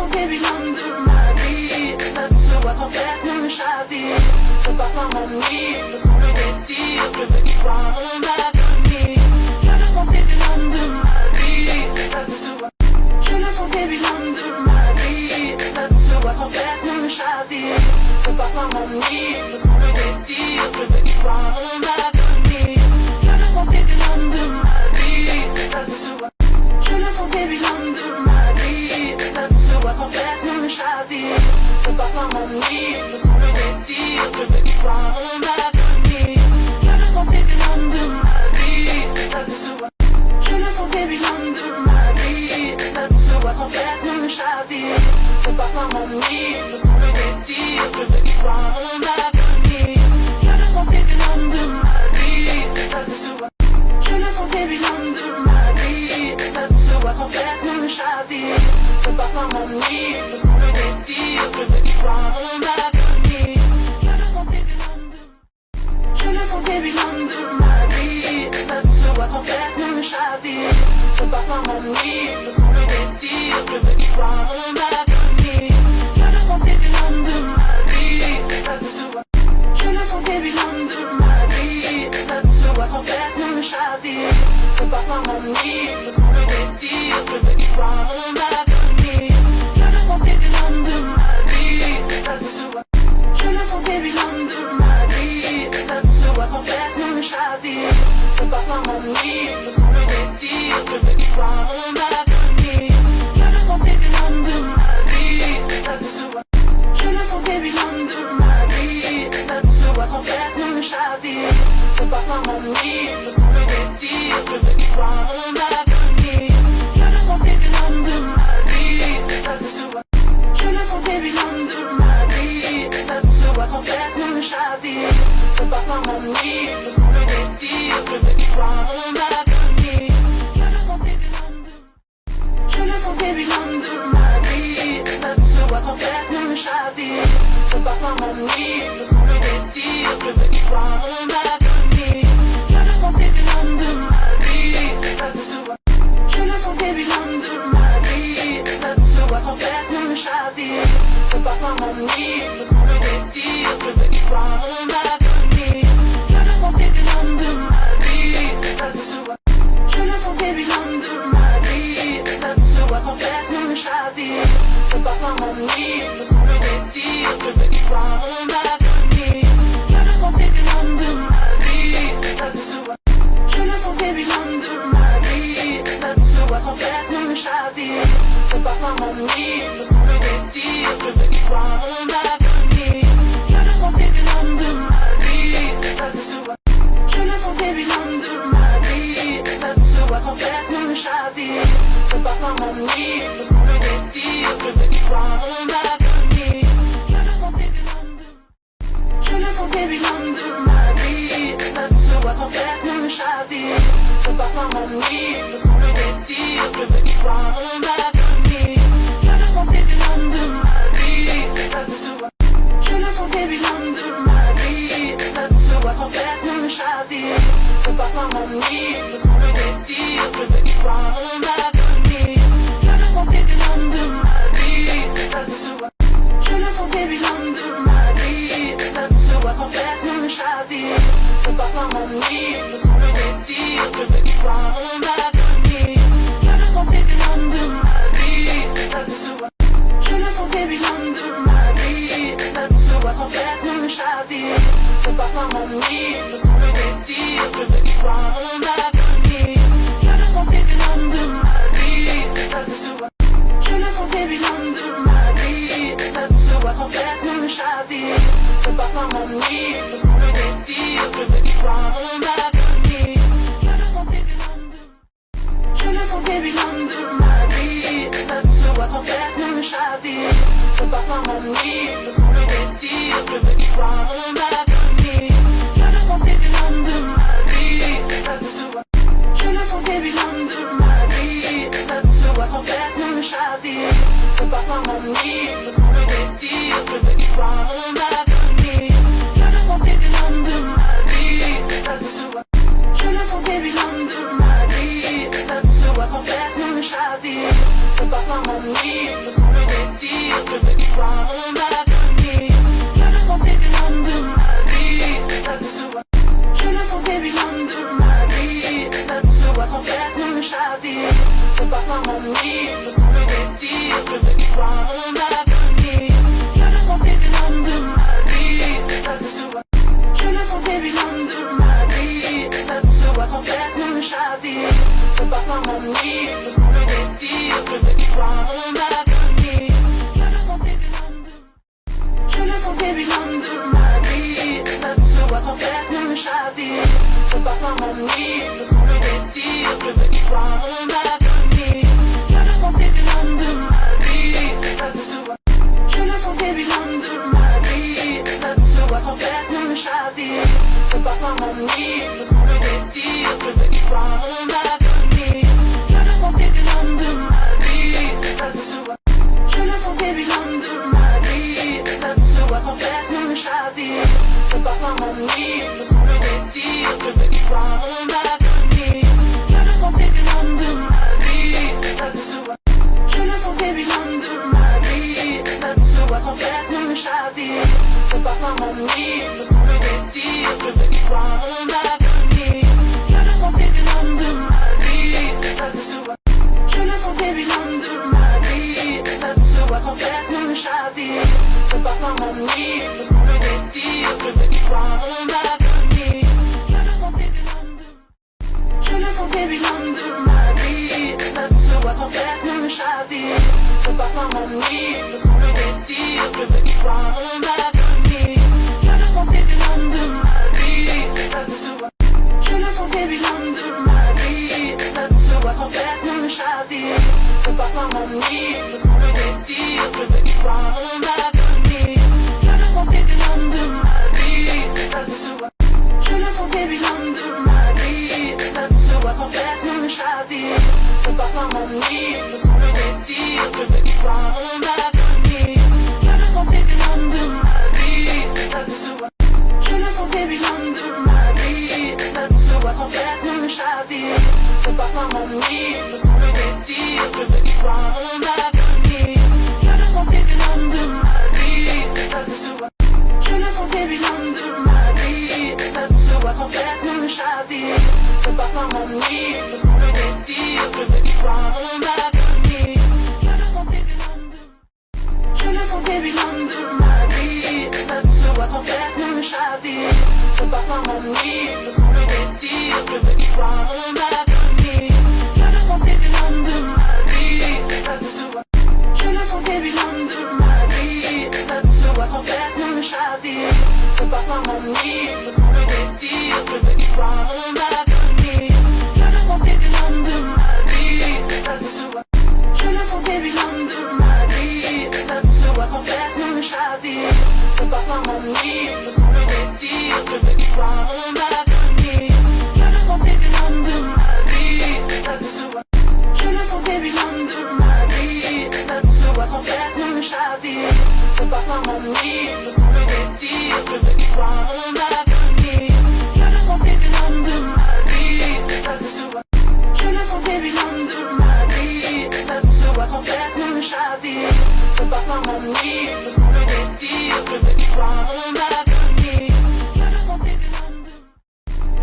sens évident de ma vie. Ça se voit sans cesse me chavire. Ce parfum m'ennuie, je sens le désir. Je veux qu'il soit mon avenir. Je le sens évident de ma vie. Ça se voit. Je le sens évident de ma vie. Ça se voit sans cesse me chavire. Ce parfum m'ennuie, je sens le désir. Je veux qu'il soit mon avenir. Je le sens évident de ma vie. Ça se voit. Je le sens évident de ma vie. Ça se voit sans cesse me chavire. Ce parfum m'ennuie, je sens le désir. Je veux qu'il soit mon avenir. Je le sens évident de ma vie. Ça se voit. Je le sens évident de ma vie. Ça se voit sans cesse me chavire. Ce parfum m'ennuie, je sens le désir. Je veux qu'il soit mon avenir. Je le sens évident de ma vie. Ça se voit. Je le sens évident de ma vie. Ça se voit sans cesse me chavire. Ce parfum m'ennuie, je sens le désir. Je veux qu'il soit mon avenir. Je le sens évident de. Je le sens évident de ma vie. Ça se voit sans cesse me chavire. Ce parfum m'ennuie, je sens le désir. Je veux qu'il soit mon avenir. Je le sens évident de ma vie. Ça se voit. Je le sens évident de ma vie. Ça se voit sans cesse me chavire. Ce parfum m'ennuie, je sens le désir. Je veux qu'il soit mon avenir. Je le sens évident de ma vie. Ça se voit. Je le sens évident de ma vie. Ça se voit sans cesse me chavire. Ce parfum m'ennuie, je sens le désir. Je veux qu'il soit mon avenir. Je le sens évident de ma vie. Ça se voit. Je le sens évident de ma vie. Ça se voit sans cesse me chavire. Ce parfum m'ennuie, je sens le désir. Je veux qu'il soit mon avenir. Je le sens évident de ma vie. Ça se voit. Je le sens évident de ma vie. Ça se voit sans cesse me chavire. Ce parfum m'ennuie, je sens le désir. Je veux qu'il soit mon avenir. Je le sens évident de. Je le sens évident de ma vie. Ça se voit sans cesse me chavire. Ce parfum m'ennuie, je sens le désir. Je veux qu'il soit mon avenir. Je le sens évident de ma vie. Ça se voit. Je le sens évident de ma vie. Ça se voit sans cesse me chavire. Ce parfum m'ennuie, je sens le désir. Je veux qu'il soit mon avenir. Je le sens évident de ma vie. Ça se voit. Je le sens évident de ma vie. Ça se voit sans cesse me chavire. Ce parfum m'ennuie, je sens le désir. Je veux qu'il soit mon avenir. Je le sens évident de ma vie. Ça se voit. Je le sens évident de ma vie. Ça se voit sans cesse me chavire. Ce parfum m'ennuie, je sens le désir. Je veux qu'il soit mon avenir. Je le sens évident de ma vie. Ça se voit. Je le sens évident de ma vie. Ça se voit sans cesse me chavire. Ce parfum m'ennuie, je sens le désir. Je veux qu'il soit mon avenir. Je le sens évident de. Je le sens évident de ma vie. Ça se voit sans cesse me chavire. Ce parfum m'ennuie, je sens le désir. Je veux qu'il soit mon avenir. Je le sens évident de ma vie. Ça se voit. Je le sens évident de ma vie. Ça se voit sans cesse me chavire. Ce parfum m'ennuie, je sens le désir. Je veux qu'il soit mon avenir. Je le sens évident de ma vie. Ça se voit. Je le sens évident de ma vie. Ça se voit sans cesse me chavire. Ce parfum m'ennuie, je sens le désir. Je veux qu'il soit mon avenir. Je le sens évident de ma vie. Ça se voit. Je le sens évident de ma vie. Ça se voit sans cesse me chavire. Ce parfum m'ennuie, je sens le désir. Je veux qu'il soit mon avenir. Je le sens évident de ma vie. Ça se voit. Je le sens évident de ma vie. Ça se voit sans cesse me chavire. Ce parfum m'ennuie, je sens le désir. Je veux qu'il soit mon avenir. Je le sens évident de. Je le sens évident de ma vie. Ça se voit sans cesse me chavire. Ce parfum m'ennuie, je sens le désir. Je veux qu'il soit mon avenir. Je le sens évident de ma vie. Ça se voit. Je le sens évident de ma vie. Ça se voit sans cesse me chavire. Ce parfum m'ennuie, je sens le désir. Je veux qu'il soit mon avenir. Je le sens évident de ma vie. Ça se voit. Je le sens évident de ma vie. Ça se voit sans cesse me chavire. Ce parfum m'ennuie, je sens le désir. toi mon avenir. Je le sens, c'est l'homme de ma vie. Ça te se voit. Je le sens, c'est l'homme de ma vie. Ça te se voit sans cesse me chavire. C'est pas toi mon livre, je sens le désir. Je veux qu'il soit mon avenir. Je le sens, c'est l'homme de ma vie. Ça te se voit. Je le sens, c'est l'homme de ma vie. Ça te se voit sans cesse me chavire. C'est pas toi mon livre, je sens le désir. Je veux qu'il soit mon avenir. Je le sens, c'est l'homme de Je le sens, c'est l'homme de ma vie. Ça te se voit sans cesse me chavire. C'est pas toi mon livre, je sens le désir. Je veux qu'il soit mon avenir. Je le sens, c'est l'homme de ma vie. Ça te se voit. Je le sens, c'est l'homme de ma vie. Ça te se voit sans cesse me chavire. C'est pas toi mon livre, je sens le désir. Je veux qu'il soit mon avenir. Je le sens, c'est l'homme de ma vie. Ça te se voit. Je le sens, c'est l'homme de ma vie. Ça te se voit sans cesse me chavire. C'est pas toi mon livre, je sens le désir. Je veux qu'il soit mon avenir. Je le sens, c'est l'homme de ma vie. Ça te se voit. Je le sens, c'est l'homme de ma vie. Ça te se voit sans cesse me chavire. C'est pas toi mon livre, je sens le désir. Je veux qu'il soit mon avenir. Je le sens, c'est l'homme de ma vie. Ça te se voit. Je le sens, c'est l'homme de ma vie. Ça te se voit sans cesse me chavire. C'est pas toi mon livre, je sens le désir. Je veux qu'il soit mon avenir. Je le sens, c'est l'homme de Je le sens, c'est l'homme de ma vie. Ça te se voit sans cesse me chavire. C'est pas toi mon livre, je sens le désir. Je veux qu'il soit mon avenir. Je le sens, c'est l'homme de ma vie. Ça te se voit. Je le sens, c'est l'homme de ma vie. Ça te se voit sans cesse me chavire. C'est pas toi mon livre, je sens le désir. Je veux qu'il soit mon avenir. Je le sens, c'est l'homme de ma vie. Ça te se voit. Je le sens, c'est l'homme de ma vie. Ça te se voit sans cesse me chavire. C'est pas toi mon livre, je sens le désir. Je veux qu'il soit mon avenir. Je le sens, c'est l'homme de ma vie. Ça te se voit. Je le sens, c'est l'homme de ma vie. Ça te se voit sans cesse me chavire. C'est pas toi mon livre, je sens le désir. Je veux qu'il soit mon avenir. Je le sens, c'est l'homme de ma vie. Ça te se voit. Je le sens, c'est l'homme de ma vie. Ça te se voit sans cesse me chavire. C'est pas toi mon livre, je sens le désir. Je veux qu'il soit mon avenir. Je le sens, c'est l'homme de Je le sens, c'est l'homme de ma vie. Ça te se voit sans cesse me chavire. C'est pas toi mon livre, je sens le désir. Je veux qu'il soit mon avenir. Je le sens, c'est l'homme de ma vie. Ça te se voit. Je le sens, c'est l'homme de ma vie. Ça te se voit sans cesse me chavire. C'est pas toi mon livre, je sens le désir. Je veux qu'il soit mon avenir. Je le sens, c'est l'homme de ma vie. Ça te se voit. Je le sens, c'est l'homme de ma vie. Ça te se voit sans cesse me chavire. C'est pas toi mon livre, je sens le désir. Je veux qu'il soit mon avenir. Je le sens, c'est l'homme de ma vie. Ça te se voit. Je le sens, c'est l'homme de ma vie. Ça te se voit sans cesse me chavire. C'est pas toi mon livre, je sens le désir. Je veux qu'il soit mon avenir. Je le sens, c'est l'homme de ma vie. Ça te se voit. Je le sens, c'est l'homme de ma vie. Ça te se voit sans cesse me chavire. C'est pas toi mon livre, je sens le désir. Je veux qu'il soit mon avenir. Je le sens, c'est l'homme de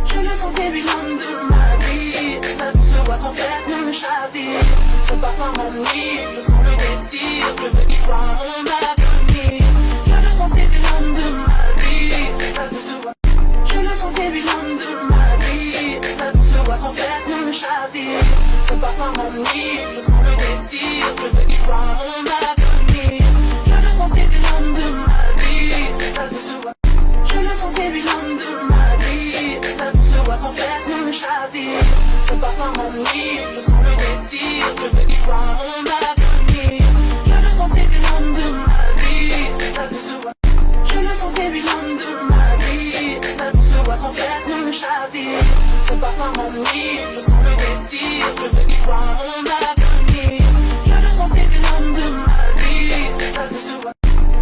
Je le sens, c'est l'homme de ma vie. Ça te se voit sans cesse me chavire. C'est pas toi mon livre, je sens le désir. Je veux qu'il soit mon avenir. Je le sens, c'est l'homme de ma vie. Ça te se voit. Je le sens, c'est l'homme de ma vie. Ça te se voit sans cesse me chavire. C'est pas toi mon livre, je sens le désir. Je veux qu'il soit mon avenir. Je le sens, c'est l'homme de ma vie. Ça te se voit. Je le sens, c'est l'homme de ma vie. Ça te se voit sans cesse me chavire. C'est pas toi mon livre, je sens le désir. Je veux qu'il soit mon avenir. Je le sens, c'est l'homme de ma vie. Ça te se voit. Je le sens, c'est l'homme de ma vie. Ça te se voit sans cesse me chavire. C'est pas toi mon livre, je sens le désir. Je veux qu'il soit mon avenir. Je le sens, c'est l'homme de ma vie. Ça te se voit.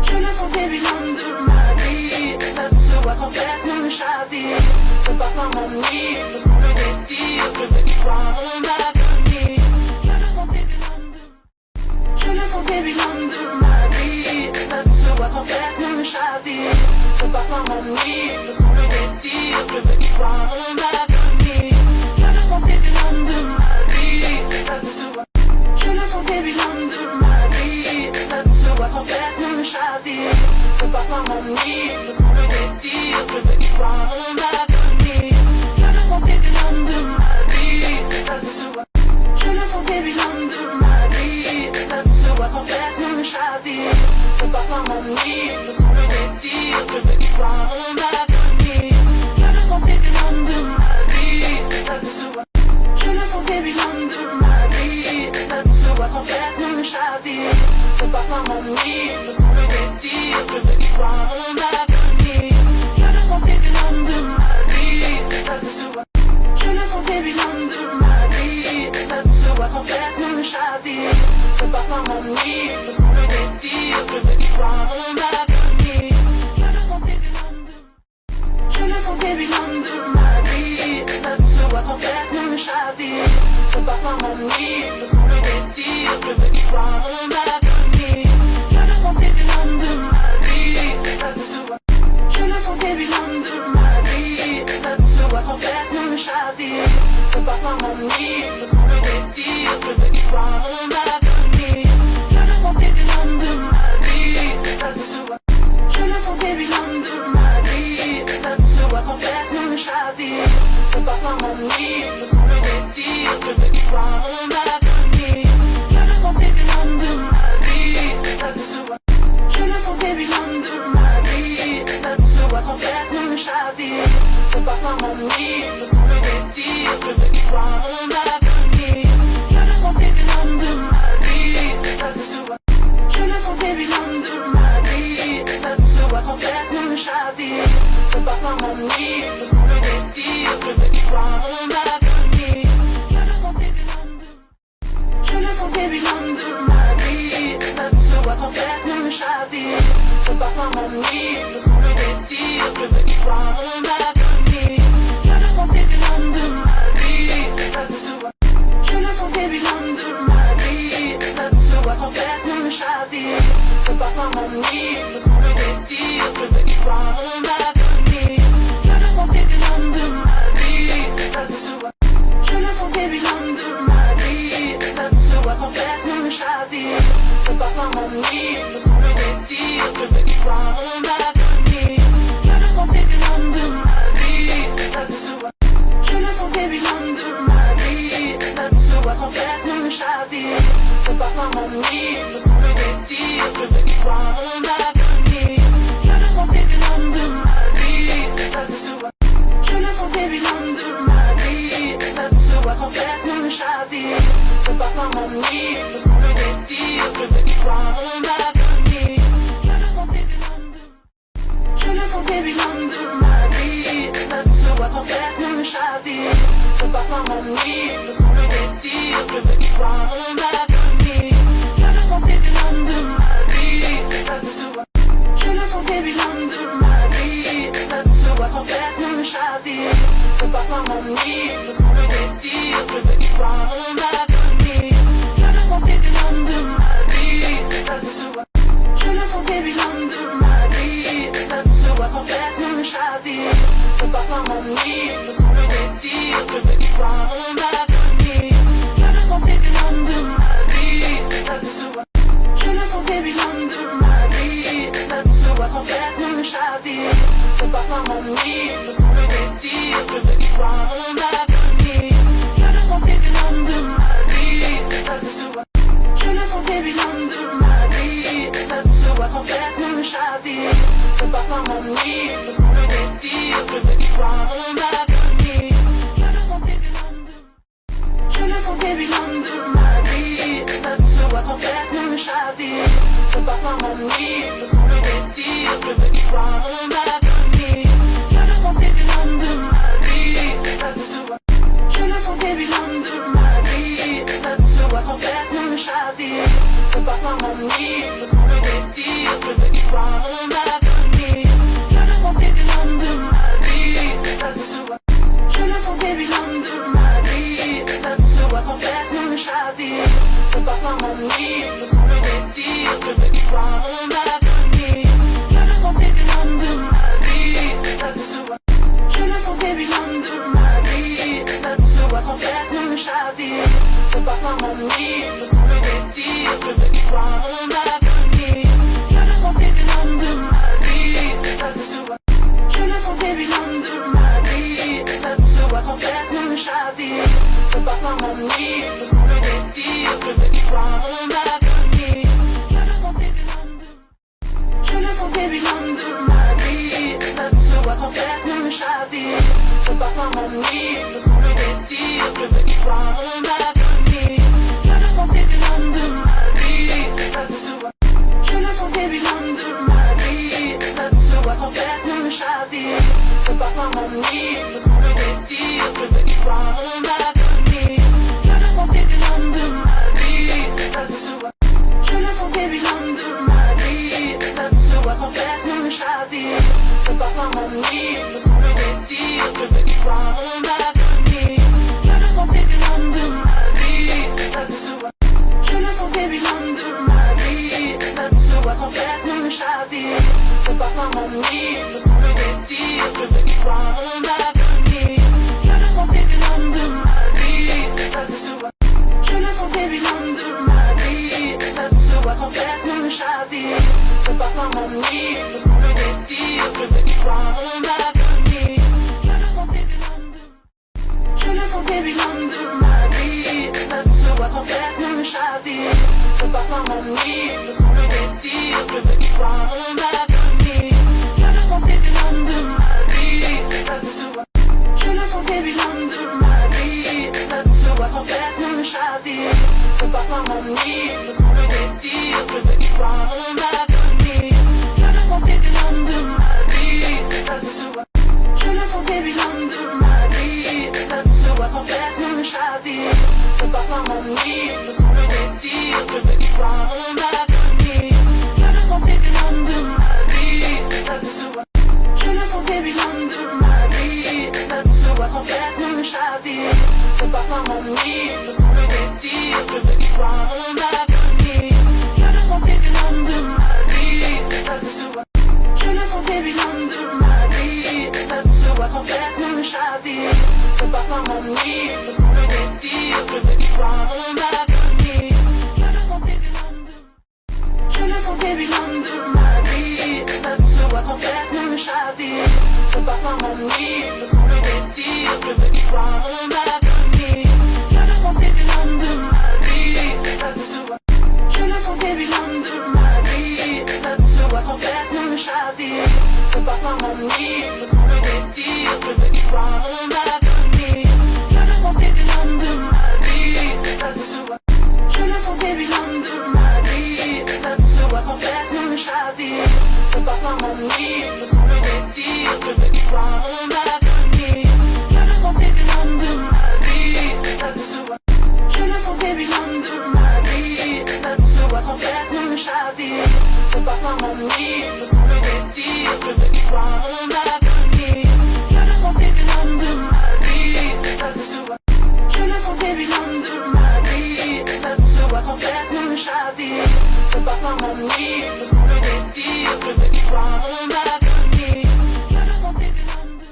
Je le sens, c'est l'homme de ma vie. Ça te se voit sans cesse me chavire. C'est pas toi mon livre, je sens le désir. Je veux qu'il soit mon avenir. Je le sens, c'est l'homme de Je le sens, c'est l'homme de ma vie. Je bats par mon nuit, je sens le désir de venir voir mon avenir. Je le sens, c'est l'homme de ma vie, ça ne se voit. Je le sens, c'est l'homme de ma vie, ça ne se voit sans cesse me chavir. Je bats par mon nuit, je sens le désir de venir voir mon avenir. Je le sens, c'est l'homme de ma vie, ça ne se voit. Je le sens, c'est l'homme de ma vie, ça ne se voit sans cesse me chavir. Je bats par mon nuit, je sens le désir de venir voir mon avenir. Je le sens, c'est l'homme de ma vie, ça ne se voit. Je le sens, c'est l'homme de ma vie, ça ne se voit sans cesse me chavir. Je bats par mon nuit, je sens le désir de venir voir mon avenir. Je le sens, c'est l'homme de ma vie, ça ne se voit. Je le sens, c'est l'homme de ma vie, ça ne se voit sans cesse me chavir. Je bats par mon nuit, je sens le désir de venir voir mon avenir. Je le sens, c'est l'homme de... Je le sens, c'est l'homme de ma vie, ça ne se voit sans cesse me chavir. Je bats par mon nuit, je sens le désir de venir voir mon avenir. Je le sens, c'est l'homme de ma vie, ça ne se voit. Je le sens, c'est l'homme de ma vie, ça ne se voit sans cesse me chavir. Je bats par mon nuit, je sens le désir de venir voir mon avenir. Je le sens, c'est l'homme de ma vie, ça ne se voit. Je le sens, c'est l'homme de ma vie, ça ne se voit sans cesse me chavir. Je bats par mon nuit, je sens le désir de venir voir mon avenir. Je le sens, c'est l'homme de ma vie, ça ne se voit. Je le sens, c'est l'homme de ma vie, ça ne se voit sans cesse me chavir. Je bats par mon nuit, je sens le désir de venir voir mon avenir. Je le sens, c'est l'homme de ma vie, ça ne se voit. Je le sens, c'est l'homme de ma vie, ça ne se voit sans cesse me chavir. Je bats par mon nuit, je sens le désir de venir voir mon avenir. Je le sens, c'est l'homme de... Je le sens, c'est l'homme de ma vie, ça ne se voit sans cesse me chavir. Je bats par mon nuit, je sens le désir de venir voir mon avenir. Je le sens, c'est l'homme de ma vie, ça ne se voit. Je le sens, c'est l'homme de ma vie, ça ne se voit sans cesse me chavir. Je bats par mon nuit, je sens le désir de venir voir mon avenir. Je le sens, c'est l'homme de ma vie, ça ne se voit. Je le sens, c'est l'homme de ma vie, ça ne se voit sans cesse me chavir. Je bats par mon nuit, je sens le désir de venir voir mon avenir. Je le sens, c'est l'homme de ma vie, ça ne se voit. Je le sens, c'est l'homme de ma vie, ça ne se voit sans cesse me chavir. Je bats par mon nuit, je sens le désir de venir voir mon avenir. Je le sens, c'est l'homme de ma vie, ça ne se voit. Je le sens, c'est l'homme de ma vie, ça ne se voit sans cesse me chavir. Je bats par mon nuit, je sens le désir de venir voir mon avenir. Je le sens, c'est l'homme de... Je le sens, c'est l'homme de ma vie, ça ne se voit sans cesse me chavir. Je bats par mon nuit, je sens le désir de venir voir mon avenir. Je le sens, c'est l'homme de ma vie, ça ne se voit. Je le sens, c'est l'homme de ma vie, ça ne se voit sans cesse me chavir. Je bats par mon nuit, je sens le désir de venir voir mon avenir. Je le sens, c'est l'homme de ma vie, ça ne se voit. Je le sens, c'est l'homme de ma vie, ça ne se voit sans cesse me chavir. Je bats par mon nuit, je sens le désir de venir voir mon avenir. Je le sens, c'est l'homme de ma vie, ça ne se voit. Je le sens, c'est l'homme de ma vie, ça ne se voit sans cesse me chavir. Je bats par mon nuit, je sens le désir de venir voir mon avenir. Je le sens, c'est l'homme de ma vie, ça ne se voit. Je le sens, c'est l'homme de ma vie, ça ne se voit sans cesse me chavir. Je bats par mon nuit, je sens le désir de venir voir mon avenir. Je le sens, c'est l'homme de... Je le sens, c'est l'homme de ma vie, ça ne se voit sans cesse me chavir. Je bats par mon nuit, je sens le désir de venir voir mon avenir. Je le sens, c'est l'homme de ma vie, ça ne se voit. Je le sens, c'est l'homme de ma vie, ça ne se voit sans cesse me chavir. Je bats par mon nuit, je sens le désir de venir voir mon avenir. Je le sens, c'est l'homme de ma vie, ça ne se voit. Je le sens, c'est l'homme de ma vie, ça ne se voit sans cesse me chavir. Je bats par mon nuit, je sens le désir de venir voir mon avenir. Je le sens, c'est l'homme de ma vie. m'échapper. C'est pas comme mon nuit, je sens le désir de venir voir mon avenir. Je le sens, c'est l'homme de ma vie, ça te se voit. Je le sens, c'est l'homme de ma vie, ça te se voit sans cesse m'échapper. C'est pas comme mon nuit, je sens le désir de venir voir mon avenir. Je le sens, c'est l'homme de Je le sens, c'est l'homme de ma vie, ça te se voit sans cesse m'échapper. C'est pas comme mon nuit, je sens le désir de venir voir mon avenir. Je le sens, c'est l'homme de ma vie, ça te se voit. Je le sens, c'est l'homme de ma vie, ça te se voit sans cesse m'échapper. C'est pas comme mon nuit, je sens le désir de venir voir mon avenir. Je le sens, c'est l'homme de ma vie, ça te se voit. Je le sens, c'est l'homme de ma vie, ça te se voit sans cesse m'échapper. C'est pas comme mon nuit, je sens le désir de venir voir mon avenir. Je le sens, c'est l'homme de ma vie, ça te se voit. Je le sens, c'est l'homme de ma vie, ça te se voit sans cesse m'échapper. C'est pas comme mon nuit, je sens le désir de venir voir mon avenir. Je le sens, c'est l'homme de ma vie, ça te se voit. Je le sens, c'est l'homme de ma vie, ça te se voit sans cesse m'échapper. C'est pas comme mon nuit, je sens le désir de venir voir mon avenir. Je le sens, c'est l'homme de Je le sens, c'est l'homme de ma vie, ça te se voit sans cesse m'échapper. C'est pas comme mon nuit, je sens le désir de venir voir mon avenir. Je le sens, c'est l'homme de ma vie, ça te se voit. Je le sens, c'est l'homme de ma vie, ça te se voit sans cesse m'échapper. C'est pas comme mon nuit, je sens le désir de venir voir mon avenir. Je le sens, c'est l'homme de ma vie, ça te se voit. Je le sens, c'est l'homme de ma vie, ça te se voit sans cesse m'échapper. C'est pas comme mon nuit, je sens le désir de venir voir mon avenir. Je le sens, c'est l'homme de ma vie, ça te se voit. Je le sens, c'est l'homme de ma vie, ça te se voit sans cesse m'échapper. C'est pas comme mon nuit, je sens le désir de venir voir mon avenir. Je le sens, c'est l'homme de ma vie, ça te se voit. Je le sens, c'est l'homme de ma vie, ça te se voit sans cesse m'échapper. C'est pas comme mon nuit, je sens le désir de venir voir mon avenir. Je le sens, c'est l'homme de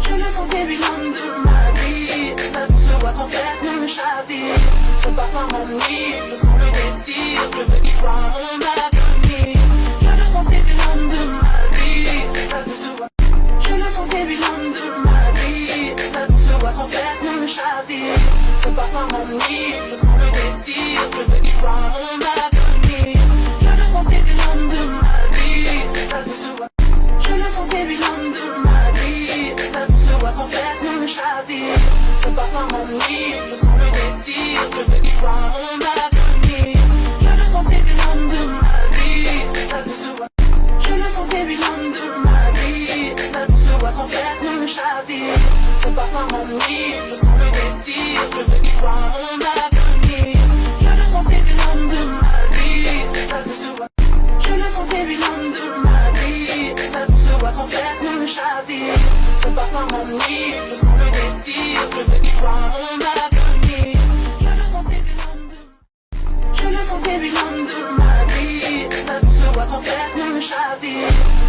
Je le sens, c'est l'homme de ma vie, ça te se voit sans cesse m'échapper. C'est pas comme mon nuit, je sens le désir de venir voir mon avenir. Je le sens, c'est l'homme de ma vie, ça te se voit. Je le sens, c'est l'homme de ma vie, ça te se voit sans cesse m'échapper. C'est pas comme mon nuit, je sens le désir de venir voir mon avenir. Je le sens, c'est l'homme de ma vie, ça te se voit. Je le sens, c'est l'homme de ma vie, ça te se voit sans cesse m'échapper. C'est pas comme mon nuit, je sens le désir de venir voir mon avenir. Je le sens, c'est l'homme de ma vie, ça te se voit. Je le sens, c'est l'homme de ma vie, ça te se voit sans cesse m'échapper. C'est pas comme mon nuit, je sens le désir de venir voir mon avenir. Je le sens, c'est l'homme de ma vie, ça te se voit. Je le sens, c'est l'homme de ma vie, ça te se voit sans cesse m'échapper. C'est pas comme mon nuit, je sens le désir de venir voir mon avenir. Je le sens, c'est l'homme de Je le sens, c'est l'homme de ma vie, ça te se voit sans cesse m'échapper.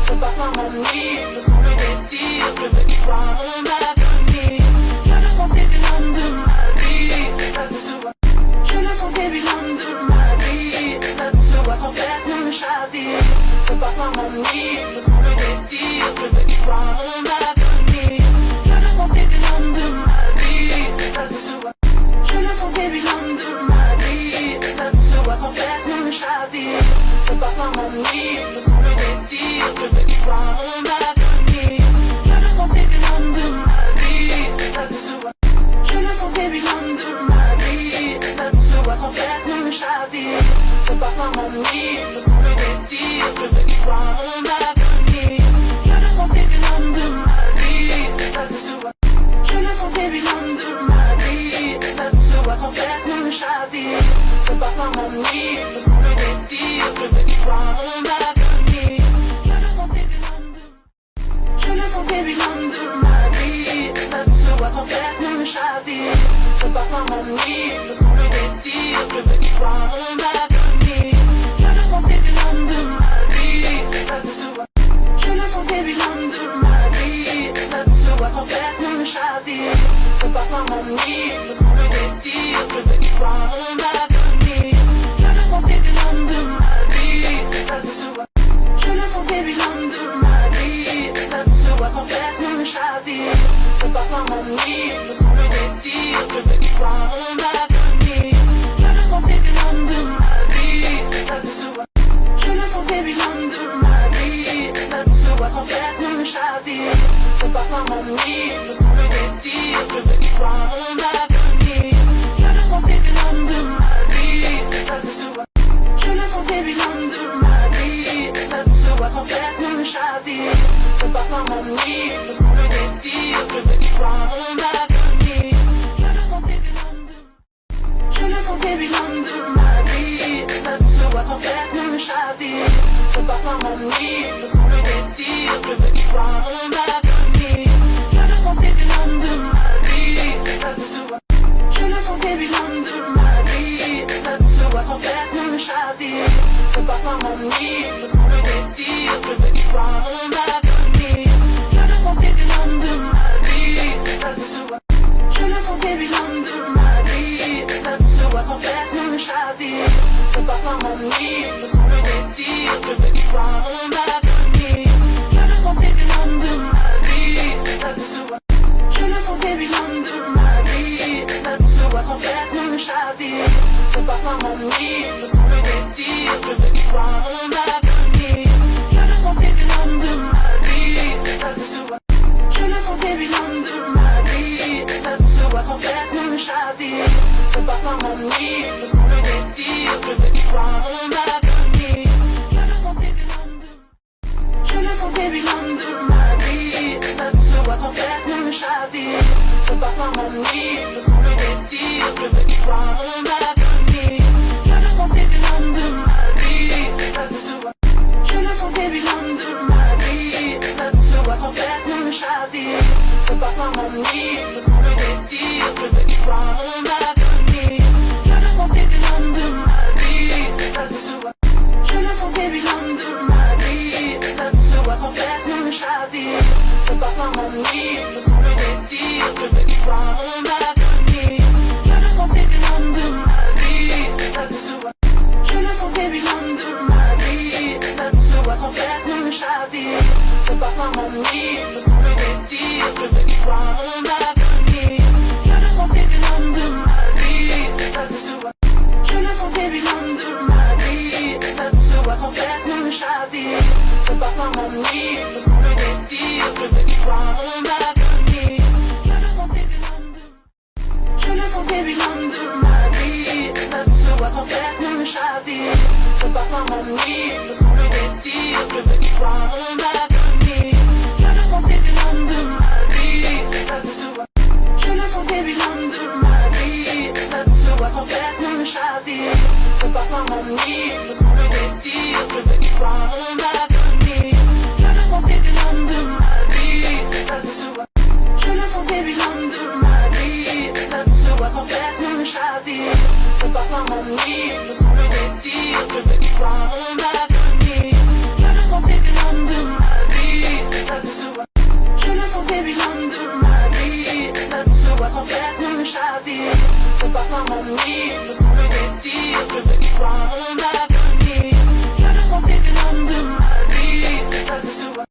C'est pas comme mon nuit, je sens le désir de venir voir mon avenir. Je le sens, c'est l'homme de ma vie, ça te se voit. Je le sens, c'est l'homme de ma vie, ça te se voit sans cesse m'échapper. C'est pas comme mon nuit, je sens le désir de venir voir mon avenir. Je le sens, c'est l'homme de ma vie, ça te se voit. Je le sens, c'est l'homme de ma vie, ça te se voit sans cesse m'échapper. C'est pas comme mon nuit, je sens le désir de venir voir mon avenir. Je le sens, c'est l'homme de ma vie, ça te se voit. Je le sens, c'est l'homme de ma vie, ça te se voit sans cesse m'échapper. C'est pas comme mon nuit, je sens le désir de venir voir mon avenir. Je le sens, c'est l'homme de ma vie, ça te se voit. Je le sens, c'est l'homme de ma vie, ça te se voit sans cesse m'échapper. C'est pas comme mon nuit, je sens le désir de venir voir mon avenir. Je le sens, c'est l'homme de Je le sens, c'est l'homme de ma vie, ça te se voit sans cesse m'échapper. C'est pas comme mon nuit, je sens le désir de venir voir mon avenir. Je le sens, c'est l'homme de ma vie, vois sans cesse me chavir. Ce parfum m'ennuie, je sens le désir de venir voir mon avenir. Je le sens, c'est l'homme de ma vie, ça tout se voit. Je le sens, c'est l'homme de ma vie, ça tout se voit sans cesse me chavir. Ce parfum m'ennuie, je sens le désir de venir voir mon avenir. Je le sens, c'est l'homme de ma vie, ça tout se voit. Je le sens, c'est l'homme de ma vie, ça tout se voit sans cesse me chavir. Ce parfum m'ennuie, je sens le désir de venir voir mon avenir. Je le sens, c'est l'homme de ma vie, ça tout se voit. Je le sens, c'est l'homme de ma vie, ça tout se voit sans cesse me chavir. Ce parfum m'ennuie, je sens le désir de venir voir mon avenir. Je le sens, c'est l'homme de ma vie, ça tout se voit. Je le sens, c'est l'homme de ma vie, ça tout se voit sans cesse me chavir. Ce parfum m'ennuie, je sens le désir de venir voir mon avenir. Je le sens, c'est l'homme de... Je le sens, c'est l'homme de ma vie, ça tout se voit sans cesse me chavir. Ce parfum m'ennuie, je sens le désir de venir voir mon avenir. Je le sens, c'est l'homme de ma vie, ça tout se voit. Je le sens, c'est l'homme de ma vie, ça tout se voit sans cesse me chavir. Ce parfum m'ennuie, je sens le désir de venir voir mon avenir. Je le sens, c'est l'homme de ma vie, ça tout se voit. Je le sens, c'est l'homme de ma vie, ça tout se voit sans cesse me chavir. Ce parfum m'ennuie, je sens le désir de venir voir mon avenir. Je le sens, c'est l'homme de ma vie, ça tout se voit. Je le sens, c'est l'homme de ma vie, ça tout se voit sans cesse me chavir. Ce parfum m'ennuie, je sens le désir de venir voir mon avenir. Je le sens, c'est l'homme de ma vie, ça tout se voit. Je le sens, c'est l'homme de ma vie, ça tout se voit sans cesse me chavir. Ce parfum m'ennuie, je sens le désir de venir voir mon avenir. Je le sens, c'est l'homme de... Je le sens, c'est l'homme de ma vie, ça tout se voit sans cesse me chavir. Ce parfum m'ennuie, je sens le désir de venir voir mon avenir. Je le sens, c'est l'homme de ma vie, ça tout se voit. Je le sens, c'est l'homme de ma vie, ça tout se voit sans cesse me chavir. Ce parfum m'ennuie, je sens le désir de venir voir mon avenir. Je le sens, c'est l'homme de ma vie, ça tout se voit. Je le sens, c'est l'homme de ma vie, ça tout se voit sans cesse me chavir. Ce parfum m'ennuie, je sens le désir de venir voir mon avenir. Je le sens, c'est l'homme de ma vie, ça tout se voit. Je le sens, c'est l'homme de ma vie, ça tout se voit sans cesse me chavir. Ce parfum m'ennuie, je sens le désir de venir voir mon avenir. Je le sens, c'est l'homme de ma vie, ça tout se voit.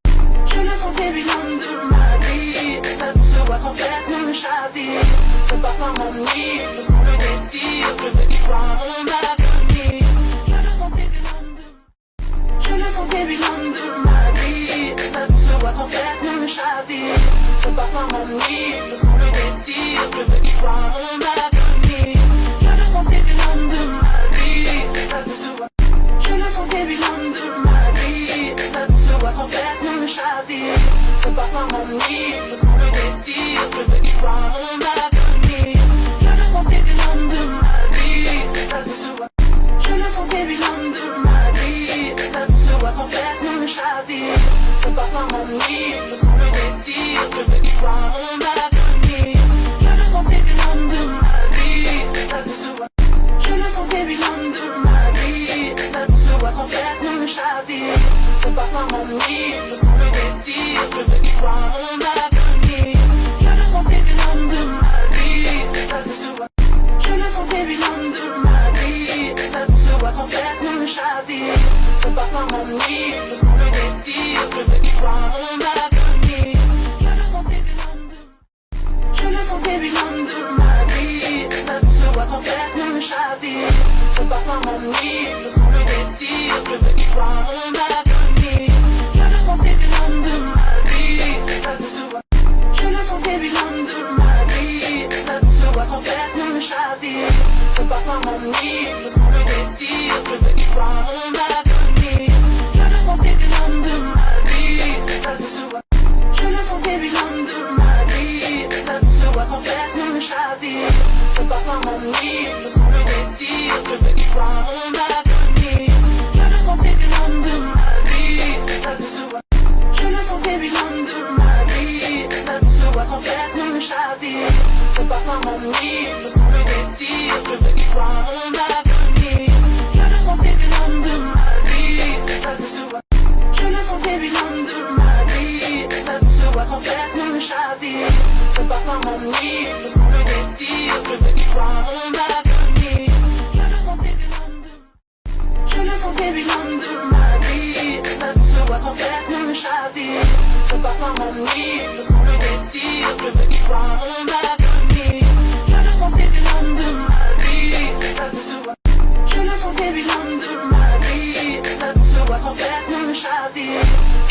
Je le sens, c'est l'homme de ma vie, ça tout se voit sans cesse me chavir. Ce parfum m'ennuie, je sens le désir de venir voir mon avenir. Je le sens, c'est l'homme de... Je le sens, c'est l'homme de ma vie, ça tout se voit sans cesse me chavir. Ce parfum m'ennuie, je sens le désir de venir voir mon avenir. Je le sens, c'est l'homme de ma vie, ça tout se voit. Je le sens, c'est l'homme de ma vie, ça tout se voit sans cesse me chavir. Ce parfum m'ennuie, je sens le désir de venir voir mon avenir. Je le sens, c'est l'homme de ma vie, ça tout se voit. Je le sens, c'est l'homme de ma vie, ça tout se voit sans cesse me chavir. Ce parfum m'ennuie, je sens le désir de venir voir mon avenir. Je le sens, c'est l'homme de ma vie, ça tout se voit. Je le sens, c'est l'homme de ma vie, ça tout se voit sans cesse me chavir. Ce parfum m'ennuie, je sens le désir de venir voir mon avenir. Je le sens, c'est l'homme de ma vie, ça tout se voit. Je le sens, c'est l'homme de ma vie, ça tout se voit sans cesse me chavir. Ce parfum m'ennuie, je sens le désir de venir voir mon avenir. Je le sens, c'est l'homme de... Je le sens, c'est l'homme de ma vie, ça tout se voit sans cesse me chavir. Ce parfum m'ennuie, je sens le désir de venir voir mon avenir. Je le sens, c'est l'homme de ma vie, ça tout se voit. Je le sens, c'est l'homme de ma vie, ça tout se voit sans cesse me chavir. Ce parfum m'ennuie, je sens le désir de venir voir mon avenir. Je le sens, c'est l'homme de ma vie, ça tout se voit. Je le sens, c'est l'homme de ma vie, ça tout se voit sans cesse me chavir. Ce parfum m'ennuie, je sens le désir de venir voir mon avenir.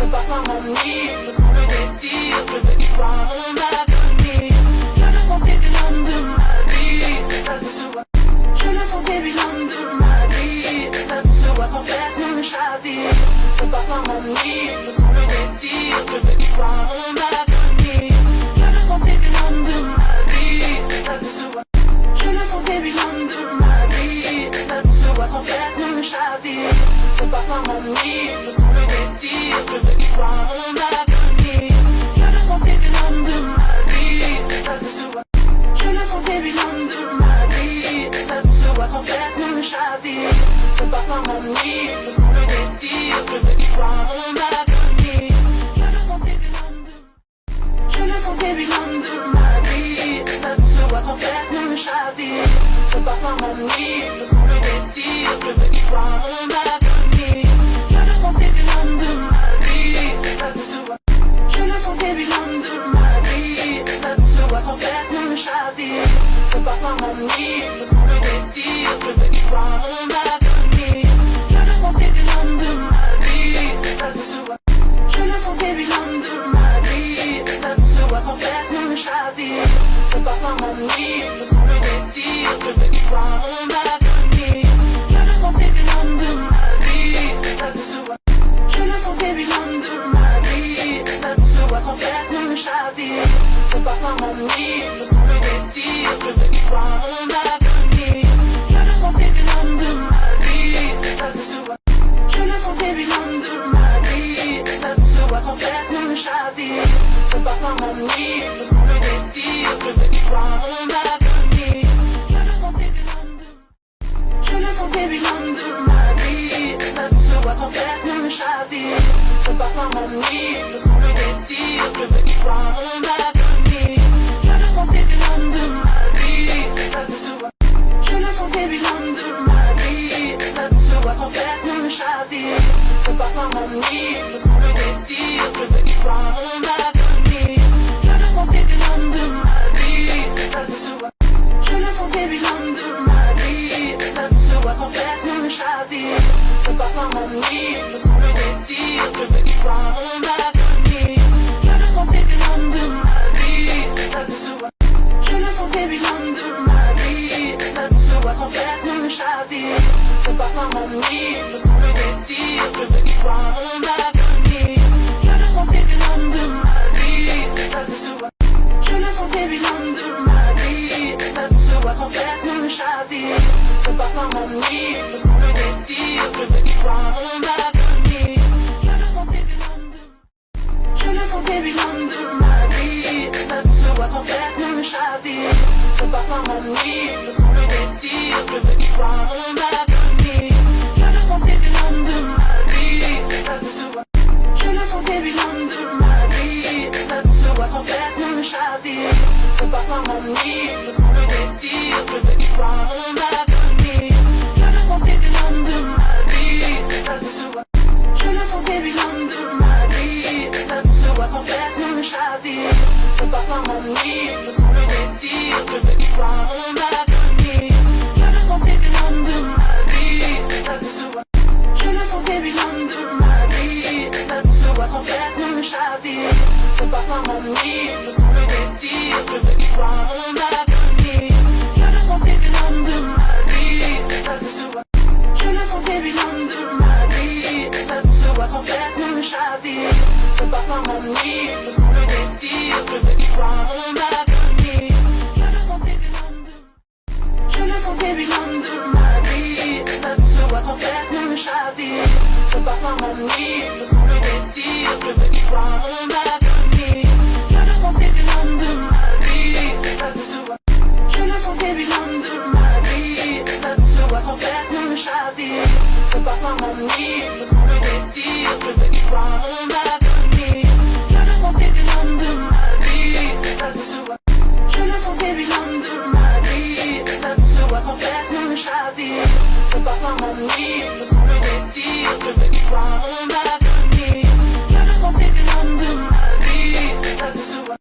Ce parfum m'ennuie, je sens le désir, je veux qu'il soit mon avenir. Je le sens, c'est l'homme de ma vie, ça se voit. Je le sens, c'est l'homme de ma vie, ça se voit sans cesse me chavire. Ce parfum m'ennuie, je sens le désir, je veux qu'il soit mon avenir. Je le sens, c'est l'homme de ma vie, ça se voit. Je le sens, c'est l'homme de ma vie, ça se voit sans cesse me chavire. Ce parfum m'ennuie, je sens le désir, je veux qu'il soit mon avenir. Je le sens, c'est l'homme de ma vie, ça se voit. Je le sens, c'est l'homme de ma vie, ça se voit sans cesse me chavire. Ce parfum m'ennuie, je sens le désir, je veux qu'il soit mon avenir. Je le sens, c'est l'homme de... Je le sens, c'est l'homme de ma vie, ça se voit sans cesse me chavire. Ce parfum m'ennuie, je sens le désir, je veux qu'il soit mon avenir. Je le sens, c'est l'homme de ma vie, ça se voit. Je le sens, c'est l'homme de ma vie, ça se voit sans cesse me chavire. Ce parfum m'ennuie, je sens le désir, je veux qu'il soit mon avenir. Je le sens, c'est l'homme de ma vie, ça se voit. Je le sens, c'est l'homme de ma vie, ça se voit sans cesse me chavire. Ce parfum m'ennuie, je sens le désir, je veux qu'il soit mon avenir. Je le sens, c'est l'homme de ma vie, ça se voit. Je le sens, c'est l'homme de ma vie, ça se voit sans cesse me chavire. Ce parfum m'ennuie, je sens le désir, je veux qu'il soit mon avenir. Je le sens, c'est l'homme de ma vie, ça se voit. Je le sens, c'est l'homme de ma vie, ça se voit sans cesse me chavire. Ce parfum m'ennuie, je sens le désir, je veux qu'il soit mon avenir. Je le sens, c'est l'homme de... Je le sens, c'est l'homme de ma vie, ça se voit sans cesse me chavire. Ce parfum m'ennuie, je sens le désir, je veux qu'il soit mon avenir. Je le sens, c'est l'homme de ma vie, ça se voit. Je le sens, c'est l'homme de ma vie, ça se voit sans cesse me chavire. Ce parfum m'ennuie, je sens le désir, je veux qu'il soit mon avenir. Je le sens, c'est l'homme de ma vie, ça se voit. Je le sens, c'est l'homme de ma vie, ça se voit sans cesse me chavire. Ce parfum m'ennuie, je sens le désir, je veux qu'il soit mon avenir. Je le sens, c'est l'homme de ma vie, ça se voit. Je le sens, c'est l'homme de ma vie, ça se voit sans cesse me chavire. Ce parfum m'ennuie, je sens le désir, je veux qu'il soit mon avenir. Je le sens, c'est l'homme de ma vie, ça se voit. Je le sens, c'est l'homme de ma vie, ça se voit sans cesse me chavire. Ce parfum m'ennuie, je sens le désir, je veux qu'il soit mon avenir. Je le sens, c'est l'homme de... Je le sens, c'est l'homme de ma vie, ça se voit sans cesse me chavire. Ce parfum m'ennuie, je sens le désir, je veux qu'il soit mon avenir. Je le sens, c'est l'homme de ma vie, ça se voit. Je le sens, c'est l'homme de ma vie, ça se voit sans cesse me chavire. Ce parfum m'ennuie, je sens le désir, je veux qu'il soit mon avenir. Je le sens, c'est l'homme de ma vie, ça se voit. Je le sens, c'est l'homme de ma vie, ça se voit sans cesse me chavire. Ce parfum m'ennuie, je sens le désir, je veux qu'il soit mon avenir. Je le sens, c'est l'homme de ma vie, ça se voit. Je le sens, c'est l'homme de ma vie, ça se voit sans cesse me chavire. Ce parfum m'ennuie, je sens le désir, je veux qu'il soit mon avenir. Je le sens, c'est l'homme de ma vie, ça se voit. Je le sens, c'est l'homme de ma vie, ça se voit sans cesse me chavire. Ce parfum m'ennuie, je sens le désir, je veux qu'il soit mon avenir. Je le sens, c'est l'homme de... Je le sens, c'est l'homme de ma vie, ça se voit sans cesse me chavire. Ce parfum m'ennuie, je sens le désir, je veux qu'il soit mon avenir. Je le sens, c'est l'homme de ma vie, ça se voit. Je le sens, c'est l'homme de ma vie, ça se voit sans cesse me chavire. Ce parfum m'ennuie, je sens le désir, je veux qu'il soit mon avenir. Je le sens, c'est l'homme de ma vie, ça se voit. Je le sens, c'est l'homme de ma vie, ça se voit sans cesse me chavire. Ce parfum m'ennuie, je sens le désir, je veux qu'il soit mon avenir. Je le sens, c'est l'homme de ma vie, ça se voit.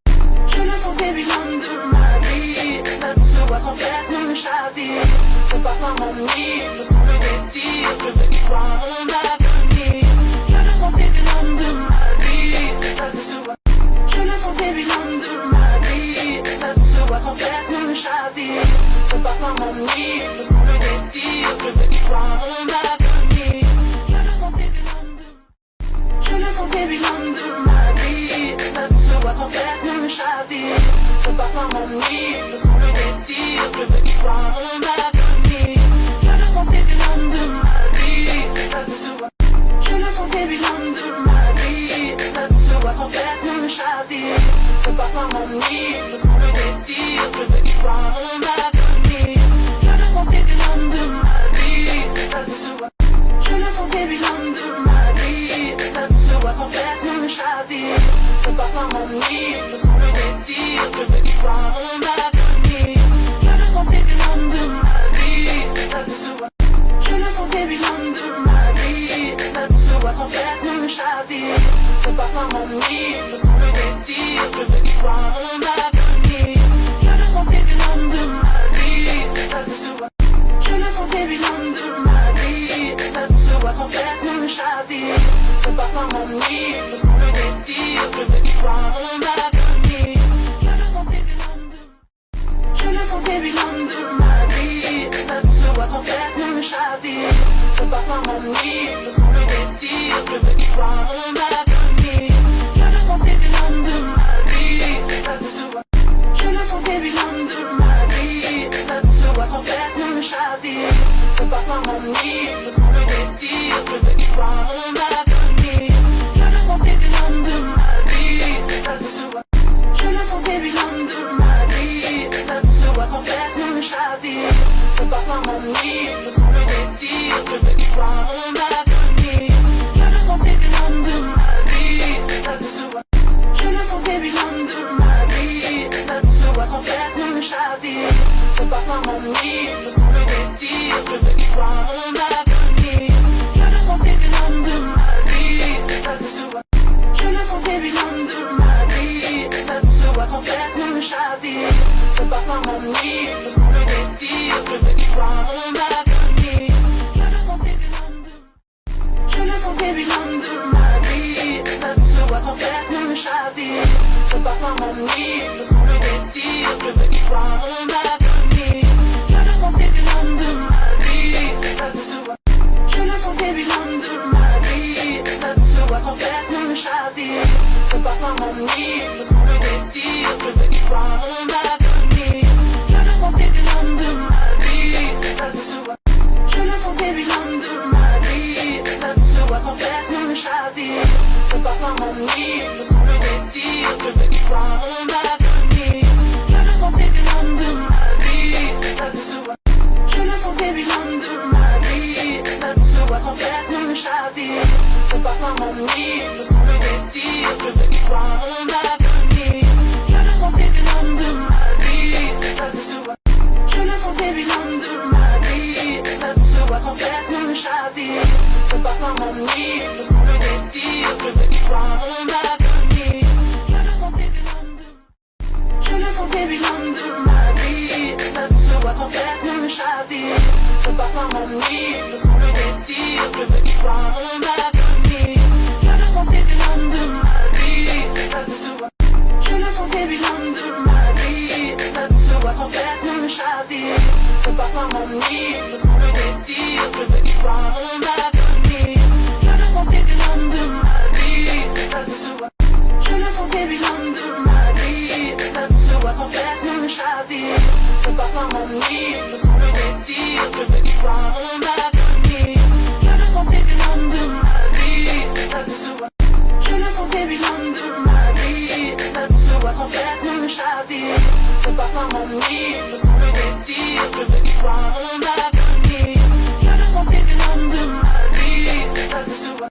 Je le sens, c'est l'homme de ma vie, ça se voit sans cesse me chavire. Ce parfum m'ennuie, je sens le désir, je veux qu'il soit mon avenir. Je le sens, c'est l'homme de ma vie. nuit, je sens le désir de venir voir mon avenir. Je le sens, c'est l'homme de ma vie, ça se voit. Je le sens, c'est l'homme de ma vie, ça se voit sans cesse me chavire. Ce parfum m'ennuie, je sens le désir de venir voir mon avenir. Je le sens, c'est l'homme de ma vie, ça se voit. Je le sens, c'est l'homme de ma vie, ça se voit sans cesse me chavire. Ce parfum m'ennuie, je sens le désir de venir voir mon avenir. Je le sens, c'est l'homme de ma vie, ça se voit sans cesse me chavire. Ce parfum m'ennuie, je sens le désir de venir voir mon avenir. Je le sens, c'est l'homme de ma vie, ça se voit. Je le sens, c'est l'homme de ma vie, ça se voit sans cesse me chavire. Ce parfum m'ennuie, je sens le désir de venir voir mon avenir. Je le sens, c'est l'homme de ma vie, ça se voit. Je le sens, c'est l'homme de ma vie, ça se voit sans cesse me chavire. Ce parfum m'ennuie, je sens le désir de venir voir mon avenir. Je le sens, c'est l'homme de ma vie, ça se voit. Je le sens, c'est l'homme de ma vie, ça se voit sans cesse me chavire. Ce parfum m'ennuie, je sens le désir de venir voir mon avenir. Je le sens, c'est l'homme de ma vie, ça se voit. Je le sens, c'est l'homme de ma vie, ça se voit sans cesse me chavire. Ce parfum m'ennuie, je sens le désir de venir voir mon avenir. Je le sens, c'est l'homme de Je le sens, c'est l'homme de ma vie, ça se voit sans cesse me chavire. Ce parfum m'ennuie, je sens le désir de venir voir mon avenir. Je le sens, c'est l'homme de ma vie, ça se voit. Je le sens, c'est l'homme de ma vie, ça se voit sans cesse me chavire. Ce parfum m'ennuie, je sens le désir de venir voir mon avenir. Je le sens, c'est l'homme de ma vie, ça se voit. Je le sens, c'est l'homme de ma vie, ça se voit sans cesse me chavire. Ce parfum m'ennuie, je sens le désir de venir voir mon avenir. Je le sens, c'est l'homme de ma vie, ça se voit. Je le sens, c'est l'homme de ma vie, ça se voit sans cesse me chavire. Ce parfum m'ennuie, je sens le désir de venir voir mon avenir. Je le sens, c'est l'homme de ma vie, ça se voit. Je le sens, c'est l'homme de ma vie, ça se voit sans cesse me chavire. Ce parfum m'ennuie, je sens le désir de venir voir mon avenir. Je le sens, c'est l'homme de Je le sens, c'est l'homme de ma vie, ça se voit sans cesse me chavire. Ce parfum m'ennuie, je sens le désir de venir voir mon avenir. Je le sens, c'est l'homme de ma vie, ça se voit. Je le sens, c'est l'homme de ma vie, ça se voit sans cesse me chavire. Ce parfum m'ennuie, je sens le désir de venir voir mon avenir. Je le sens, c'est l'homme de ma vie, ça se voit. Je le sens, c'est l'homme de ma vie, ça se voit sans cesse me chavire. Ce parfum m'ennuie, je sens le désir de venir voir mon avenir. Je le sens, c'est l'homme de ma vie, ça se voit. Je le sens, c'est l'homme de ma vie, ça se voit sans cesse me chavire. Ce parfum m'ennuie, je sens le désir de venir voir mon avenir. Je le sens, c'est l'homme de ma vie, ça se voit.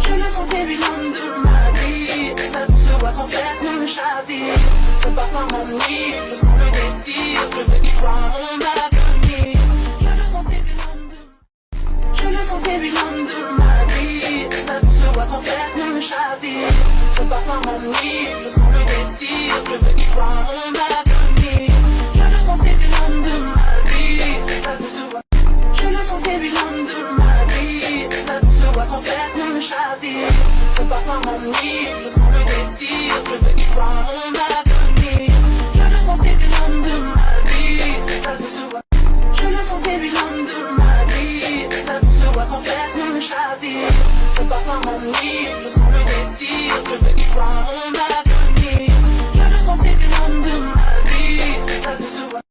Je le sens, c'est l'homme de ma vie, ça se voit sans cesse me chavire. Ce parfum m'ennuie, je sens le désir de venir voir mon avenir. Je le sens, c'est l'homme de Je le sens, c'est l'homme de ma vie, ça se voit sans cesse me chavire. Ce parfum m'ennuie, je sens le désir de venir voir mon avenir. Je le sens, c'est l'homme de ma vie, ça se voit. Je le sens, c'est l'homme de ma vie, ça se voit sans cesse me chavire. Ce parfum m'ennuie, je sens le désir de venir voir mon avenir. Je le sens, c'est l'homme de ma vie, ça se voit. Je le sens, c'est l'homme de ma vie, ça se voit sans cesse me chavire. Ce parfum m'ennuie, je sens le désir de venir voir mon avenir. Je le sens, c'est l'homme de ma vie, ça se voit.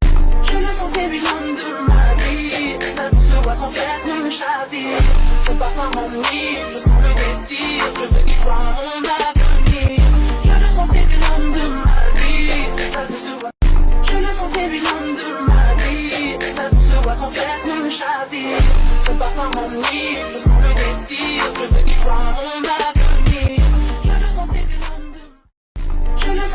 Je le sens, c'est l'homme de ma vie, ça se voit sans cesse me chavire. Ce parfum m'ennuie, je sens le désir de venir voir mon avenir. Je le sens, c'est l'homme de ma vie, ça se voit. Je le sens, c'est l'homme de ma vie, ça se voit sans cesse me chavire. Ce parfum m'ennuie, je sens le désir de venir voir mon avenir. Je le sens, c'est l'homme de Je le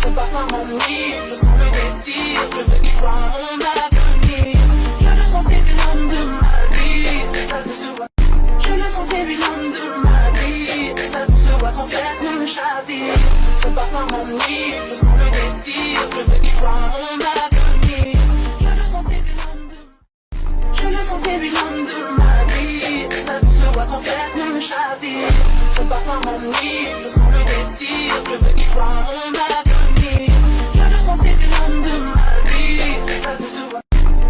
se bat par mon lit, je sens le désir de venir voir mon avenir. Je le sens, c'est l'homme de ma vie, ça se voit. Je le sens, c'est l'homme de ma vie, ça se voit sans cesse me chavire. Se bat par mon lit, je sens le désir de venir voir mon avenir. Je le sens, c'est l'homme de Je le sens, c'est l'homme de ma vie, ça se voit sans cesse me chavire. Se bat par mon lit, je sens le désir de venir voir mon avenir. Je le sens, c'est l'homme de ma vie, ça se voit.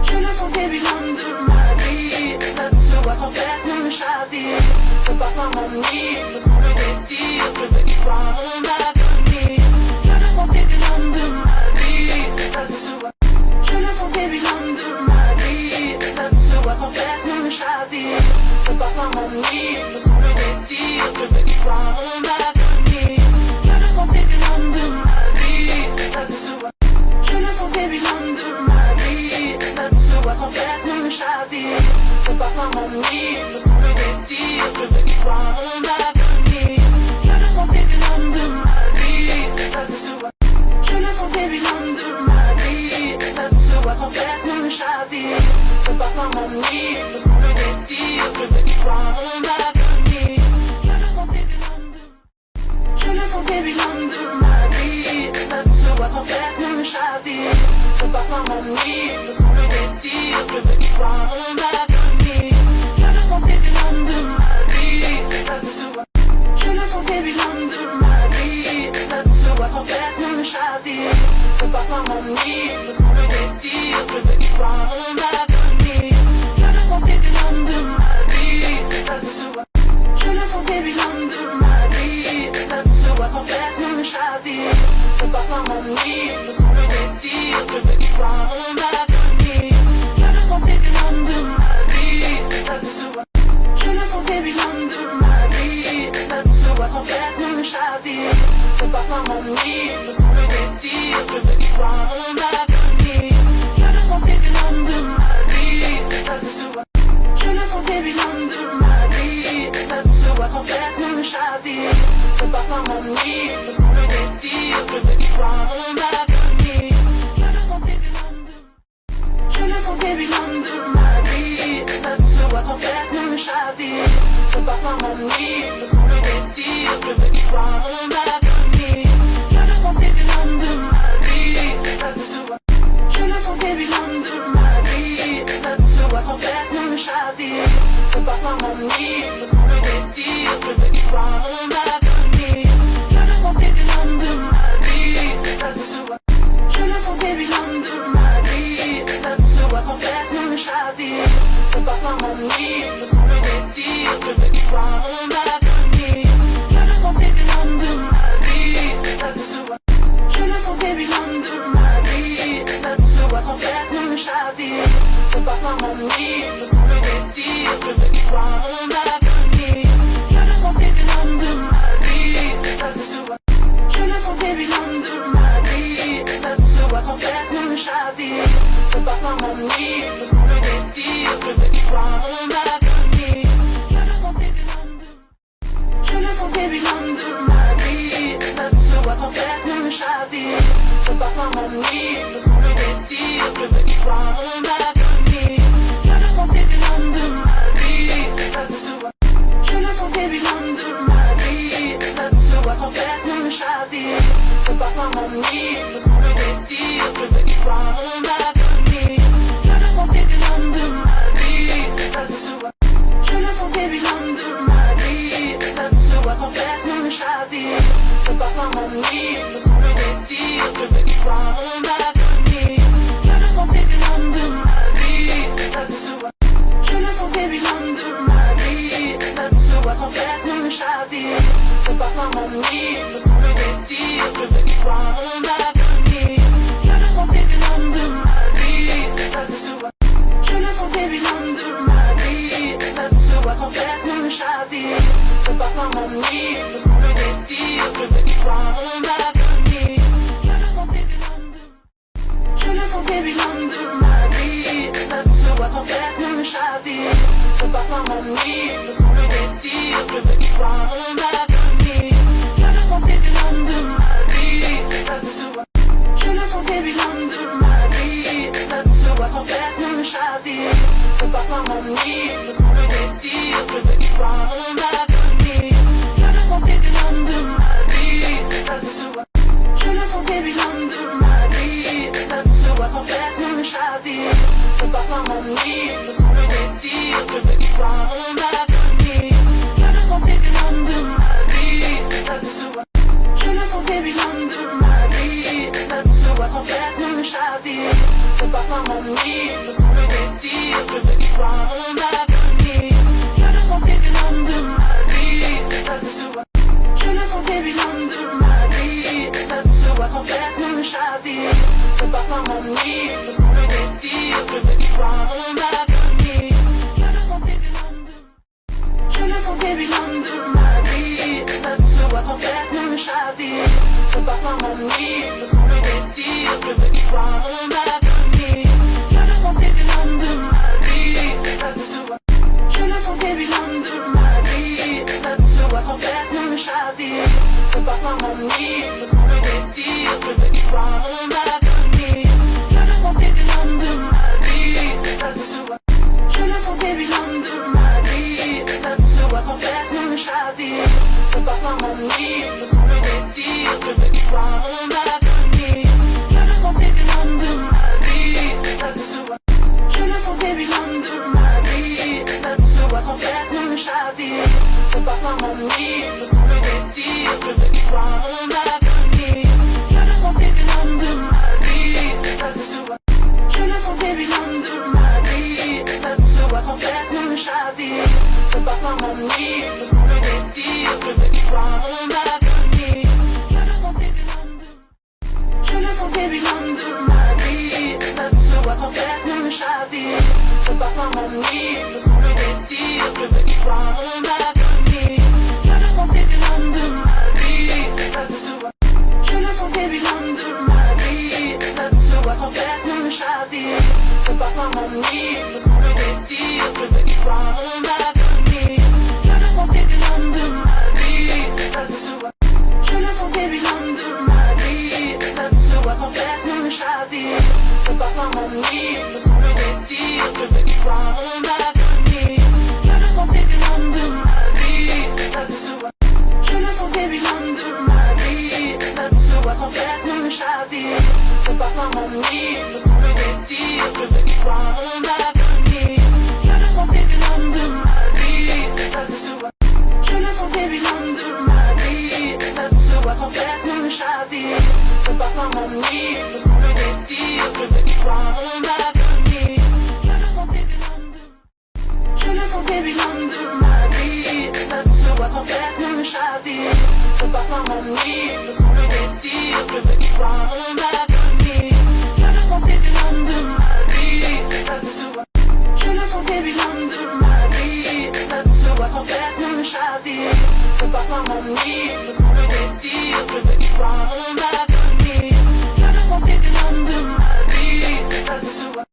Je le sens, c'est l'homme de ma vie, ça se voit sans cesse me chavire. Se bat par mon lit, je sens le désir de venir voir mon avenir. Je le sens, c'est l'homme de ma vie, ça se voit. Je le sens, c'est l'homme de ma vie, ça se voit sans cesse me chavire. Se bat par mon lit, je sens le désir de venir voir mon avenir. Je le sens, c'est l'homme de ma vie, ça se voit. Je le sens, c'est l'homme de ma vie, ça se voit sans cesse me chavire. Se bat par mon lit, je sens le désir de venir voir mon avenir. Je le sens, c'est l'homme de ma vie, ça se voit. Je le sens, c'est l'homme de ma vie, ça se voit sans cesse me chavire. Se bat par mon lit, je sens le désir de venir voir mon avenir. Je le sens, c'est l'homme de Je le sens, c'est l'homme de ma vie, ça se voit sans cesse me chavire. Se bat par mon lit, je sens le désir de venir voir mon avenir. Je le sens, c'est l'homme de ma vie, ça se voit. Je le sens, c'est l'homme de ma vie, ça se voit sans cesse me chavire. Se bat par mon lit, je sens le désir de venir voir mon avenir. Je le sens, c'est l'homme de ma vie, ça se voit. Je le sens, c'est l'homme de ma vie, ça se voit sans cesse me chavire. Se bat par mon lit, je sens le désir de venir voir mon avenir. Je le sens, c'est l'homme de ma vie, ça se voit. Je le sens, c'est l'homme de ma vie, ça se voit sans cesse me chavire. Se bat par mon lit, je sens le désir de venir voir mon avenir. Je le sens, c'est l'homme de ma vie, ça se voit. Je le sens, c'est l'homme de ma vie, ça se voit sans cesse me chavire. Se bat par mon lit, je sens le désir de venir voir mon avenir. Je le sens, c'est l'homme de Je le sens, c'est l'homme de ma vie, ça se voit sans cesse me chavire. Se bat par mon lit, je sens le désir de venir voir mon avenir. Je le sens, c'est l'homme de ma vie, ça se voit. Je le sens, c'est l'homme de ma vie, ça se voit sans cesse me chavire. Se bat par mon lit, je sens le désir de venir voir mon avenir. Je le sens, c'est l'homme de ma vie, ça se voit. Je le sens, c'est l'homme de ma vie, ça se voit sans cesse me chavire. Se bat par mon lit, je sens le désir de venir voir mon avenir. Je le sens, c'est l'homme de ma vie, ça se voit. Je le sens, c'est l'homme de ma vie, ça se voit sans cesse me chavire. Se bat par mon lit, je sens le désir de venir voir mon avenir. Je le sens, c'est l'homme de ma vie, ça se voit. Je le sens, c'est l'homme de ma vie, ça se voit sans cesse me chavire. Se bat par mon lit, je sens le désir de venir voir mon avenir. Je le sens, c'est l'homme de Je le sens, c'est l'homme de ma vie, ça se voit sans cesse me chavire. Se bat par mon lit, je sens le désir de venir voir mon avenir. Je le sens, c'est l'homme de ma vie, ça se voit. Je le sens, c'est l'homme de ma vie, ça se voit sans cesse me chavire. Se bat par mon lit, je sens le désir de venir voir mon avenir. Je le sens, c'est l'homme de ma vie, ça se voit. Je le sens, c'est l'homme de ma vie, ça se voit sans cesse me chavire. Se bat par mon lit, je sens le désir de venir voir mon avenir. Je le sens, c'est l'homme de ma vie, ça se voit. Je le sens, c'est l'homme de ma vie, ça se voit sans cesse me chavire. Se bat par mon lit, je sens le désir de venir voir mon avenir. Je le sens, c'est l'homme de ma vie, ça se voit. Je le sens, c'est l'homme de ma vie, ça se voit sans cesse me chavire. Se bat par mon lit, je sens le désir de venir voir mon avenir. Je le sens, c'est l'homme de Je le sens, c'est l'homme de ma vie, ça se voit sans cesse me chavire. Se bat par mon lit, je sens le désir de venir voir mon avenir. Je le sens, c'est l'homme de ma vie, ça se voit. parfois m'ennuie, je sens le désir de venir voir mon avenir. Je le sens, c'est l'homme de ma vie, ça peut se voir. Je le sens, c'est l'homme de ma vie, ça peut se voir sans cesse me chavire. Je parfois m'ennuie, je sens le désir de venir voir mon avenir. Je le sens, c'est l'homme de ma vie, ça peut se voir. Je le sens, c'est l'homme de ma vie, ça peut se voir sans cesse me chavire. Je parfois m'ennuie, je sens le désir de venir voir mon avenir. Je le sens, c'est l'homme de ma vie, ça peut se voir. Je le sens, c'est l'homme de ma vie, ça peut se voir sans cesse me chavire. Je parfois m'ennuie, je sens le désir de venir voir mon avenir. Je le sens, c'est l'homme de ma vie, ça peut se voir. Je le sens, c'est l'homme de ma vie, ça peut se voir sans cesse me chavire. Je parfois m'ennuie, je sens le désir de venir voir mon avenir. Je le sens, c'est l'homme de... Je le sens, c'est l'homme de ma vie, ça peut se voir sans cesse me chavire. Je parfois m'ennuie, je sens le désir de venir voir mon avenir. Je le sens, c'est l'homme de ma vie, ça peut se voir. Je le sens, c'est l'homme de ma vie, ça peut se voir sans cesse me chavire. Je parfois m'ennuie, je sens le désir de venir voir mon avenir. Je le sens, c'est l'homme de ma vie, ça peut se voir. Je le sens, c'est l'homme de ma vie, ça peut se voir sans cesse me chavire. Je parfois m'ennuie, je sens le désir de venir voir mon avenir. Je le sens, c'est l'homme de ma vie, ça peut se voir. Je le sens, c'est l'homme de ma vie, ça peut se voir sans cesse me chavire. Je parfois m'ennuie, je sens le désir de venir voir mon avenir. Je le sens, c'est l'homme de ma vie, ça peut se voir. Je le sens, c'est l'homme de ma vie, ça peut se voir sans cesse me chavire. Je parfois m'ennuie, je sens le désir de venir voir mon avenir. Je le sens, c'est l'homme de... Je le sens, c'est l'homme de ma vie, ça peut se voir sans cesse me chavire. Je parfois m'ennuie, je sens le désir de venir voir mon avenir. Je le sens, c'est l'homme de ma vie, ça peut se voir. Je le sens, c'est l'homme de ma vie, ça peut se voir sans cesse me chavire. Je parfois m'ennuie, je sens le désir de venir voir mon avenir. Je le sens, c'est l'homme de ma vie, ça peut se voir.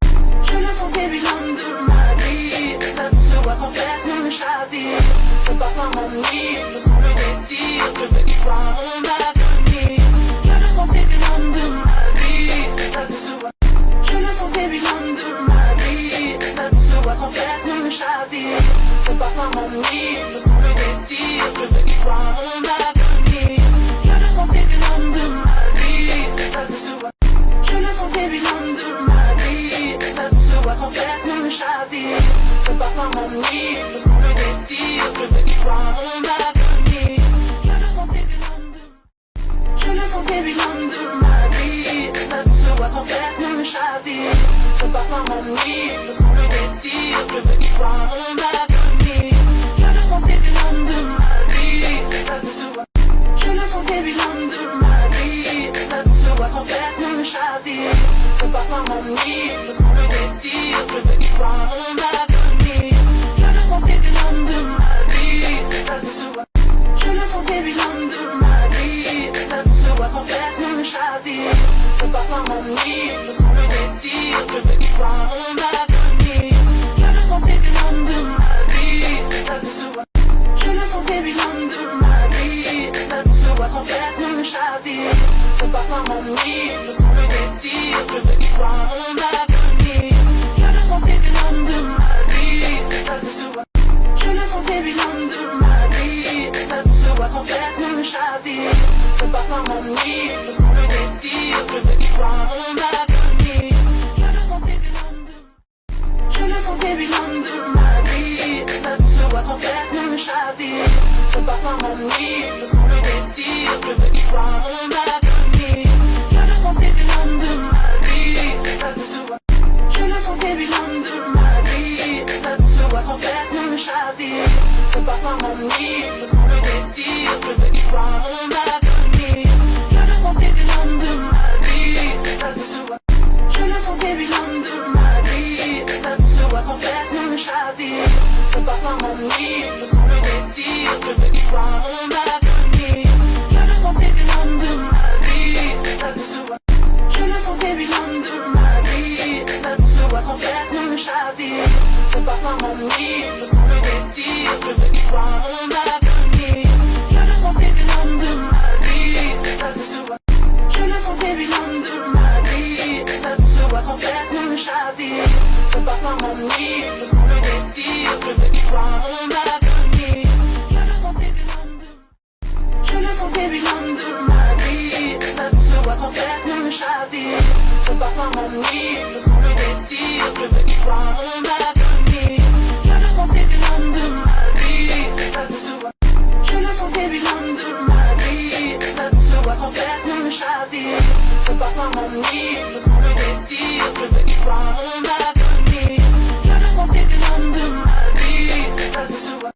Je le sens, c'est l'homme de ma vie, ça peut se voir sans cesse me chavire. Je parfois m'ennuie, je sens le désir de venir voir mon avenir. Je le sens, c'est l'homme de ma vie, ça peut se voir. Je le sens, c'est l'homme de ma vie, ça peut se voir sans cesse me chavire. Je parfois m'ennuie, je sens le désir de venir voir mon avenir. Je le sens, c'est l'homme de ma vie, ça peut se voir. Je le sens, c'est l'homme de ma vie, ça peut se voir sans cesse me chavire. Je parfois m'ennuie, je sens le désir de venir voir mon avenir. Je le sens, c'est l'homme de... Je le sens, c'est l'homme de ma vie, ça peut se voir sans cesse me chavire. Je parfois m'ennuie, je sens le désir de venir voir mon avenir. Je le sens, c'est l'homme de ma vie, ça peut se voir. Je le sens, c'est l'homme de ma vie, ça peut se voir sans cesse me chavire. Je parfois m'ennuie, je sens le désir de venir voir mon avenir. Je le sens, c'est l'homme de ma vie, ça peut se voir. Je le sens, c'est l'homme de ma vie, ça peut se voir sans cesse me chavire. Je parfois m'ennuie, je sens le désir de venir voir mon avenir. Je le sens, c'est l'homme de ma vie, ça peut se voir. Je le sens, c'est l'homme de ma vie, ça peut se voir sans cesse me chavire. Je parfois m'ennuie, je sens le désir de venir voir mon avenir. Je le sens, c'est l'homme de ma vie, ça peut se voir. Je le sens, c'est l'homme de ma vie, ça peut se voir sans cesse me chavire. Je parfois m'ennuie, je sens le désir de venir voir mon avenir. Je le sens, c'est l'homme de... Je le sens, c'est l'homme de ma vie, ça peut se voir sans cesse me chavire. Je parfois m'ennuie, je sens le désir de venir voir mon avenir. Je le sens, c'est l'homme de ma vie, ça peut se série l'homme de ma vie. Ça se voit sans cesse me chavire. Ce parfum m'ennuie, je sens le désir. Je veux qu'il soit mon avenir. Je le sens série l'homme de ma vie. Ça se voit. Je le sens série l'homme de ma vie. Ça se voit sans cesse me chavire. Ce parfum m'ennuie, je sens le désir. Je veux qu'il soit mon avenir. Je le sens série l'homme de ma vie. Ça se voit.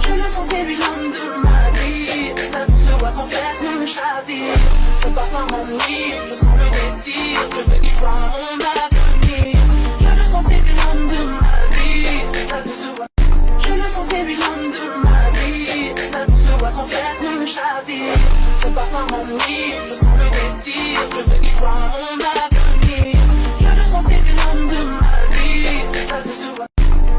Je le sens série l'homme de ma vie. Ça se voit sans cesse me chavire. Ce parfum m'ennuie, je sens le désir. Je veux qu'il soit mon avenir. Je le sens série l'homme de ma vie. Ça se voit. Je le sens série l'homme de ma vie. Ça se voit sans cesse me chavire. Ce parfum m'ennuie, je sens le désir. Je veux qu'il soit mon avenir. Je le sens série l'homme de ma vie. Ça se voit.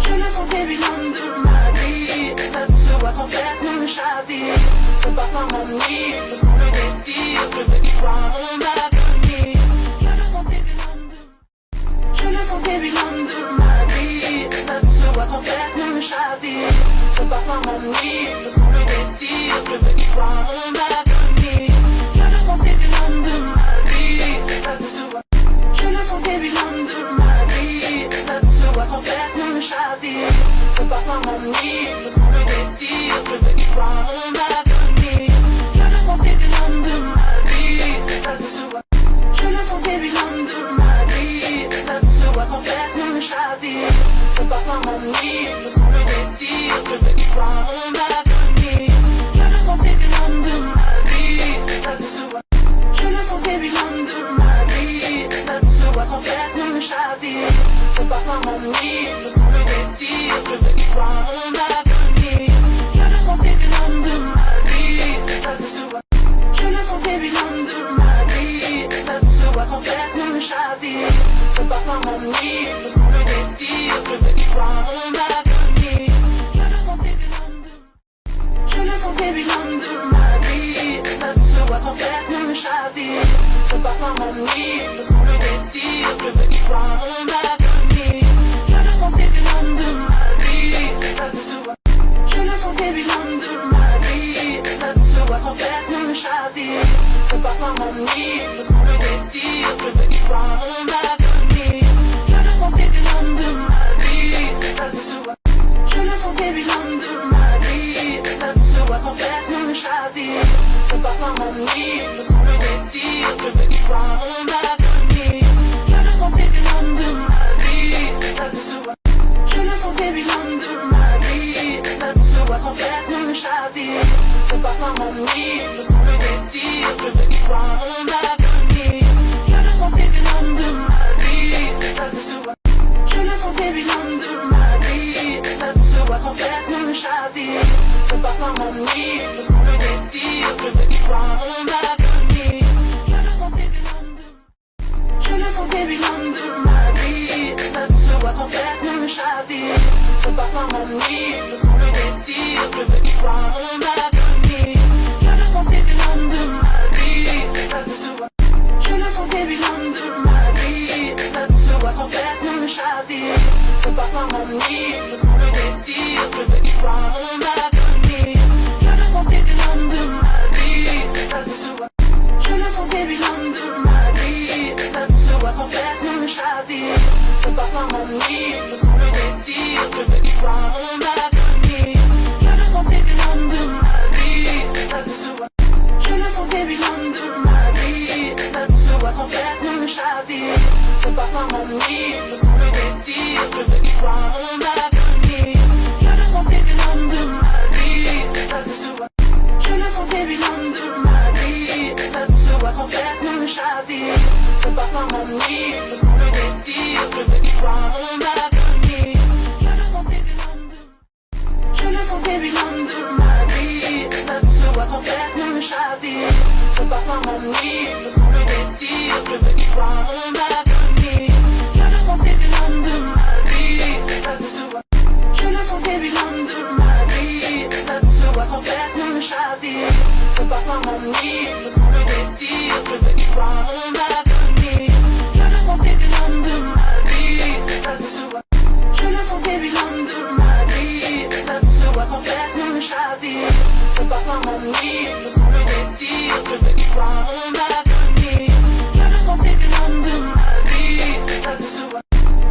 Je le sens série l'homme de ma vie. Ça se voit sans cesse me chavire. Ce parfum m'ennuie, je sens le désir. Je veux qu'il soit mon avenir. Je le sens série l'homme de. Je le sens série l'homme de ma vie. Ça se voit sans cesse me chavire. Ce parfum m'ennuie, je sens le désir. Je veux qu'il soit mon avenir. Je le sens série l'homme de ma vie. Ça se voit. Je le sens série l'homme de ma vie. Ça se voit sans cesse me chavire. Ce parfum m'ennuie, je sens le désir. Je veux qu'il soit mon avenir. Je le sens série l'homme de ma vie. Ça se voit. Je le sens série l'homme de ma vie. Ça se voit sans cesse me chavire. Ce parfum m'ennuie, je sens le désir. Je veux qu'il soit mon avenir. Je le sens série l'homme de ma vie. Ça se voit. Je le sens série l'homme de ma vie. Ça se voit sans cesse me chavire. Ce parfum m'ennuie, je sens le désir. Je veux qu'il soit mon avenir. Je le sens série l'homme de ma vie. Ça se voit. Je le sens série l'homme de ma vie. Ça se voit sans cesse me chavire. Ce parfum m'ennuie, je sens le désir. Je veux qu'il soit mon avenir. Je le sens série l'homme de. Je le sens série l'homme de ma vie. Ça se voit sans cesse me chavire. Ce parfum m'ennuie, je sens le désir. Je veux qu'il soit mon avenir. Je le sens série l'homme de ma vie. Ça se voit. Je le sens série l'homme de ma vie. Ça se voit sans cesse me chavire. Ce parfum m'ennuie, je sens le désir. Je veux qu'il soit mon avenir. Je le sens série l'homme de ma vie. Ça se voit. Je le sens série l'homme de ma vie. Ça se voit sans cesse me chavire. Ce parfum m'ennuie, je sens le désir. Je veux qu'il soit mon avenir. Je le sens série l'homme de ma vie. Ça se voit. Je le sens série l'homme de ma vie. Ça se voit sans cesse me chavire. Ce parfum m'ennuie, je sens le désir. Je veux qu'il soit mon avenir. Je le sens série l'homme de ma vie. Ça se voit. Je le sens série l'homme de ma vie. Ça se voit sans cesse me chavire. Ce parfum m'ennuie, je sens le désir. Je veux qu'il soit mon avenir. Je le sens série l'homme de. Je le sens série l'homme de ma vie. Ça se voit sans cesse me chavire. Ce parfum m'ennuie, je sens le désir. Je veux qu'il soit mon avenir. Je le sens série l'homme de ma vie. Ça se voit. Je le sens série l'homme de ma vie. Ça se voit sans cesse me chavire. Ce parfum m'ennuie, je sens le désir. Je veux qu'il soit mon avenir. Je le sens série l'homme de ma vie. Ça se voit. Je le sens série l'homme de ma vie. Ça se voit sans cesse me chavire. Ce parfum m'ennuie, je sens le désir. Je veux qu'il soit mon avenir. Je le sens série l'homme de ma vie. Ça se voit. Je le sens série l'homme de ma vie. Ça se voit sans cesse me chavire. Ce parfum m'ennuie, je sens le désir. Je veux qu'il soit mon avenir. Je le sens série l'homme de ma vie. Ça se voit. Je le sens série l'homme de ma vie. Ça se voit sans cesse me chavire. Ce parfum m'ennuie, je sens le désir. Je veux qu'il soit mon avenir. Je le sens série l'homme de. Je le sens série l'homme de ma vie. Ça se voit sans cesse me chavire. Ce parfum m'ennuie, je sens le désir. Je veux qu'il soit mon avenir. Je le sens série l'homme de ma vie. Ça se voit. Je le sens série l'homme de ma vie. Ça se voit sans cesse me chavire. Ce parfum m'ennuie, je sens le désir. Je veux qu'il soit mon avenir. Je le sens série l'homme de ma vie. Ça se voit. Je le sens série l'homme de ma vie. Ça se voit sans cesse me chavire. Ce parfum m'ennuie, je sens le désir. désir, je veux qu'il soit mon avenir. Je le sens, c'est l'homme de ma vie, ça tout se voit.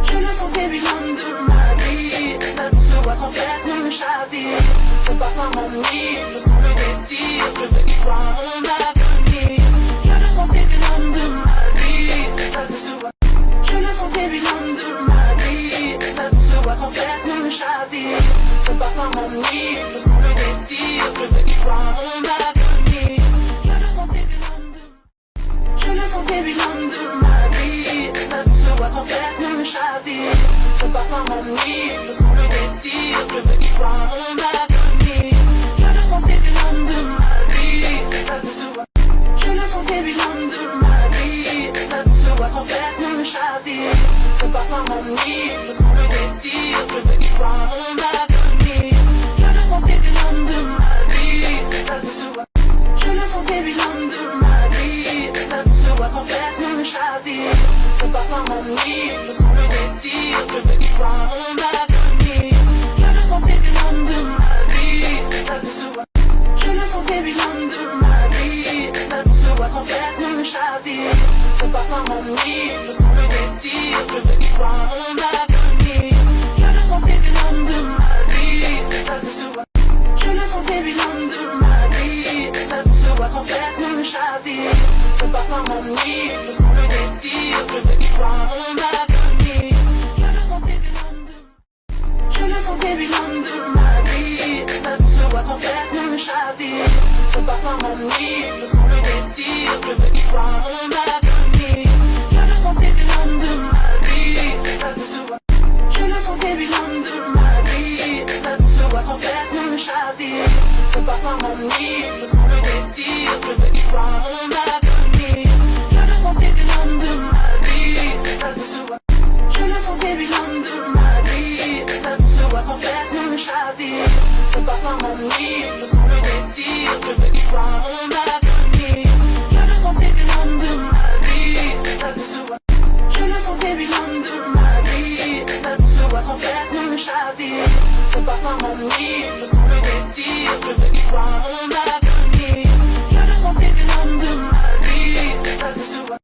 Je le sens, c'est l'homme de ma vie, ça tout se voit sans cesse me chavire. Ce parfum m'ennuie, je sens le désir, je veux qu'il soit mon avenir. Je le sens, c'est l'homme de ma vie, ça tout se voit. Je le sens, c'est l'homme de ma vie, ça tout se voit sans cesse me chavire. Ce parfum m'ennuie, je sens le désir, je veux qu'il soit mon avenir. Je le sens, c'est l'homme de Je le sens, c'est l'homme de ma vie, ça tout se voit sans cesse me chavire. Ce parfum m'ennuie, je sens le désir, je veux qu'il soit mon avenir. Je le sens, c'est l'homme de ma vie, ça tout se voit. Je le sens, c'est l'homme de ma vie, ça tout se voit sans cesse me chavire. Ce parfum m'ennuie, je sens le désir, je veux qu'il soit mon avenir. Je le sens, c'est l'homme de ma vie, ça tout se voit. Je le sens, c'est l'homme de ma vie, ça tout se voit sans cesse me chavire. Ce parfum m'ennuie, je sens le désir, je veux qu'il soit mon avenir. Je le sens, c'est l'homme de ma vie, ça tout se voit. Je le sens, c'est l'homme de ma vie, ça tout se voit sans cesse me chavire. Ce parfum m'ennuie, je sens le désir, je veux qu'il soit mon avenir. Je le sens, c'est l'homme de ma vie, ça tout se voit. Je le sens, c'est l'homme de ma vie, ça tout se voit sans cesse me chavire. Ce parfum m'ennuie, je sens le désir, je veux qu'il soit mon avenir. Je le sens, c'est l'homme de Je le sens, c'est l'homme de ma vie, ça tout se voit sans cesse me chavire. Ce parfum m'ennuie, je sens le désir, je veux qu'il soit mon avenir. Je le sens, c'est l'homme de ma vie, ça tout se voit. Je le sens, c'est l'homme de ma vie, ça tout se voit sans cesse me chavire. Ce parfum m'ennuie, je sens le désir, je veux qu'il soit mon avenir. Je le sens, c'est l'homme de ma vie, ça tout se voit. Je le sens, c'est l'homme de ma vie, ça tout se voit sans cesse me chavire. Ce parfum m'ennuie, je sens le désir, je veux qu'il soit mon avenir. Je le sens, c'est l'homme de ma vie, ça tout se voit. Je le sens, c'est l'homme de ma vie, ça tout se voit sans cesse me chavire. Ce parfum m'ennuie, je sens le désir, je veux qu'il soit mon avenir. Je le sens, c'est l'homme de ma vie, ça tout se voit.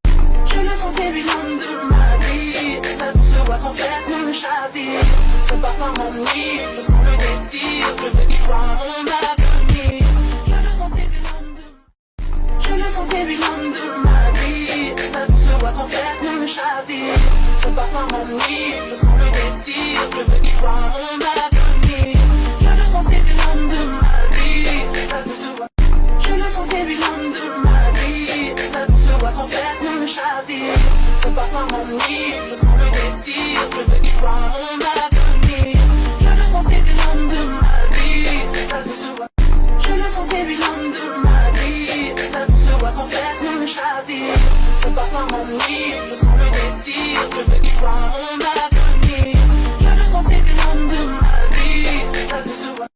Je le sens, c'est l'homme de ma vie, ça tout se voit sans cesse me chavire. Ce parfum m'ennuie, je sens le désir, je veux qu'il soit mon avenir. Je le sens, c'est l'homme de Je le sens, c'est l'homme de ma vie, ça tout se voit sans cesse me chavire. Ce parfum m'ennuie, je sens le désir, je veux qu'il soit mon avenir. Je le sens, c'est l'homme de ma vie, ça tout se voit. Je le sens, c'est l'homme de ma vie, ça tout se voit sans cesse me chavire. Ce parfum m'ennuie, je sens le désir, je veux qu'il soit mon avenir. Je le sens, c'est l'homme de ma vie, ça tout se voit. Je le sens, c'est l'homme de ma vie, ça tout se voit sans cesse me chavire. Ce parfum m'ennuie, je sens le désir, je veux qu'il soit mon avenir. Je le sens, c'est l'homme de ma vie, ça tout se voit.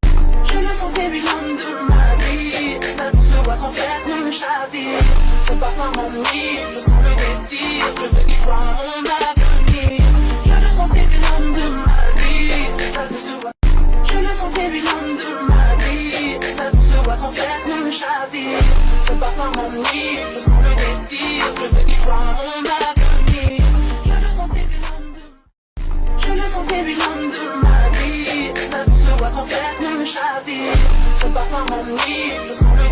Je le sens, c'est l'homme de ma vie, ça tout se voit sans cesse me chavire. Ce parfum m'ennuie, je sens le désir, je veux qu'il soit mon avenir. Je le sens, c'est l'homme de ma vie, ça tout se voit. Je le sens, c'est l'homme de ma vie, ça tout se voit sans cesse me chavire. Ce parfum m'ennuie, je sens le désir, je veux qu'il soit mon avenir. Je le sens, c'est l'homme de Je le sens, c'est l'homme de ma vie, ça tout se voit sans cesse me chavire. Ce parfum m'ennuie, je sens le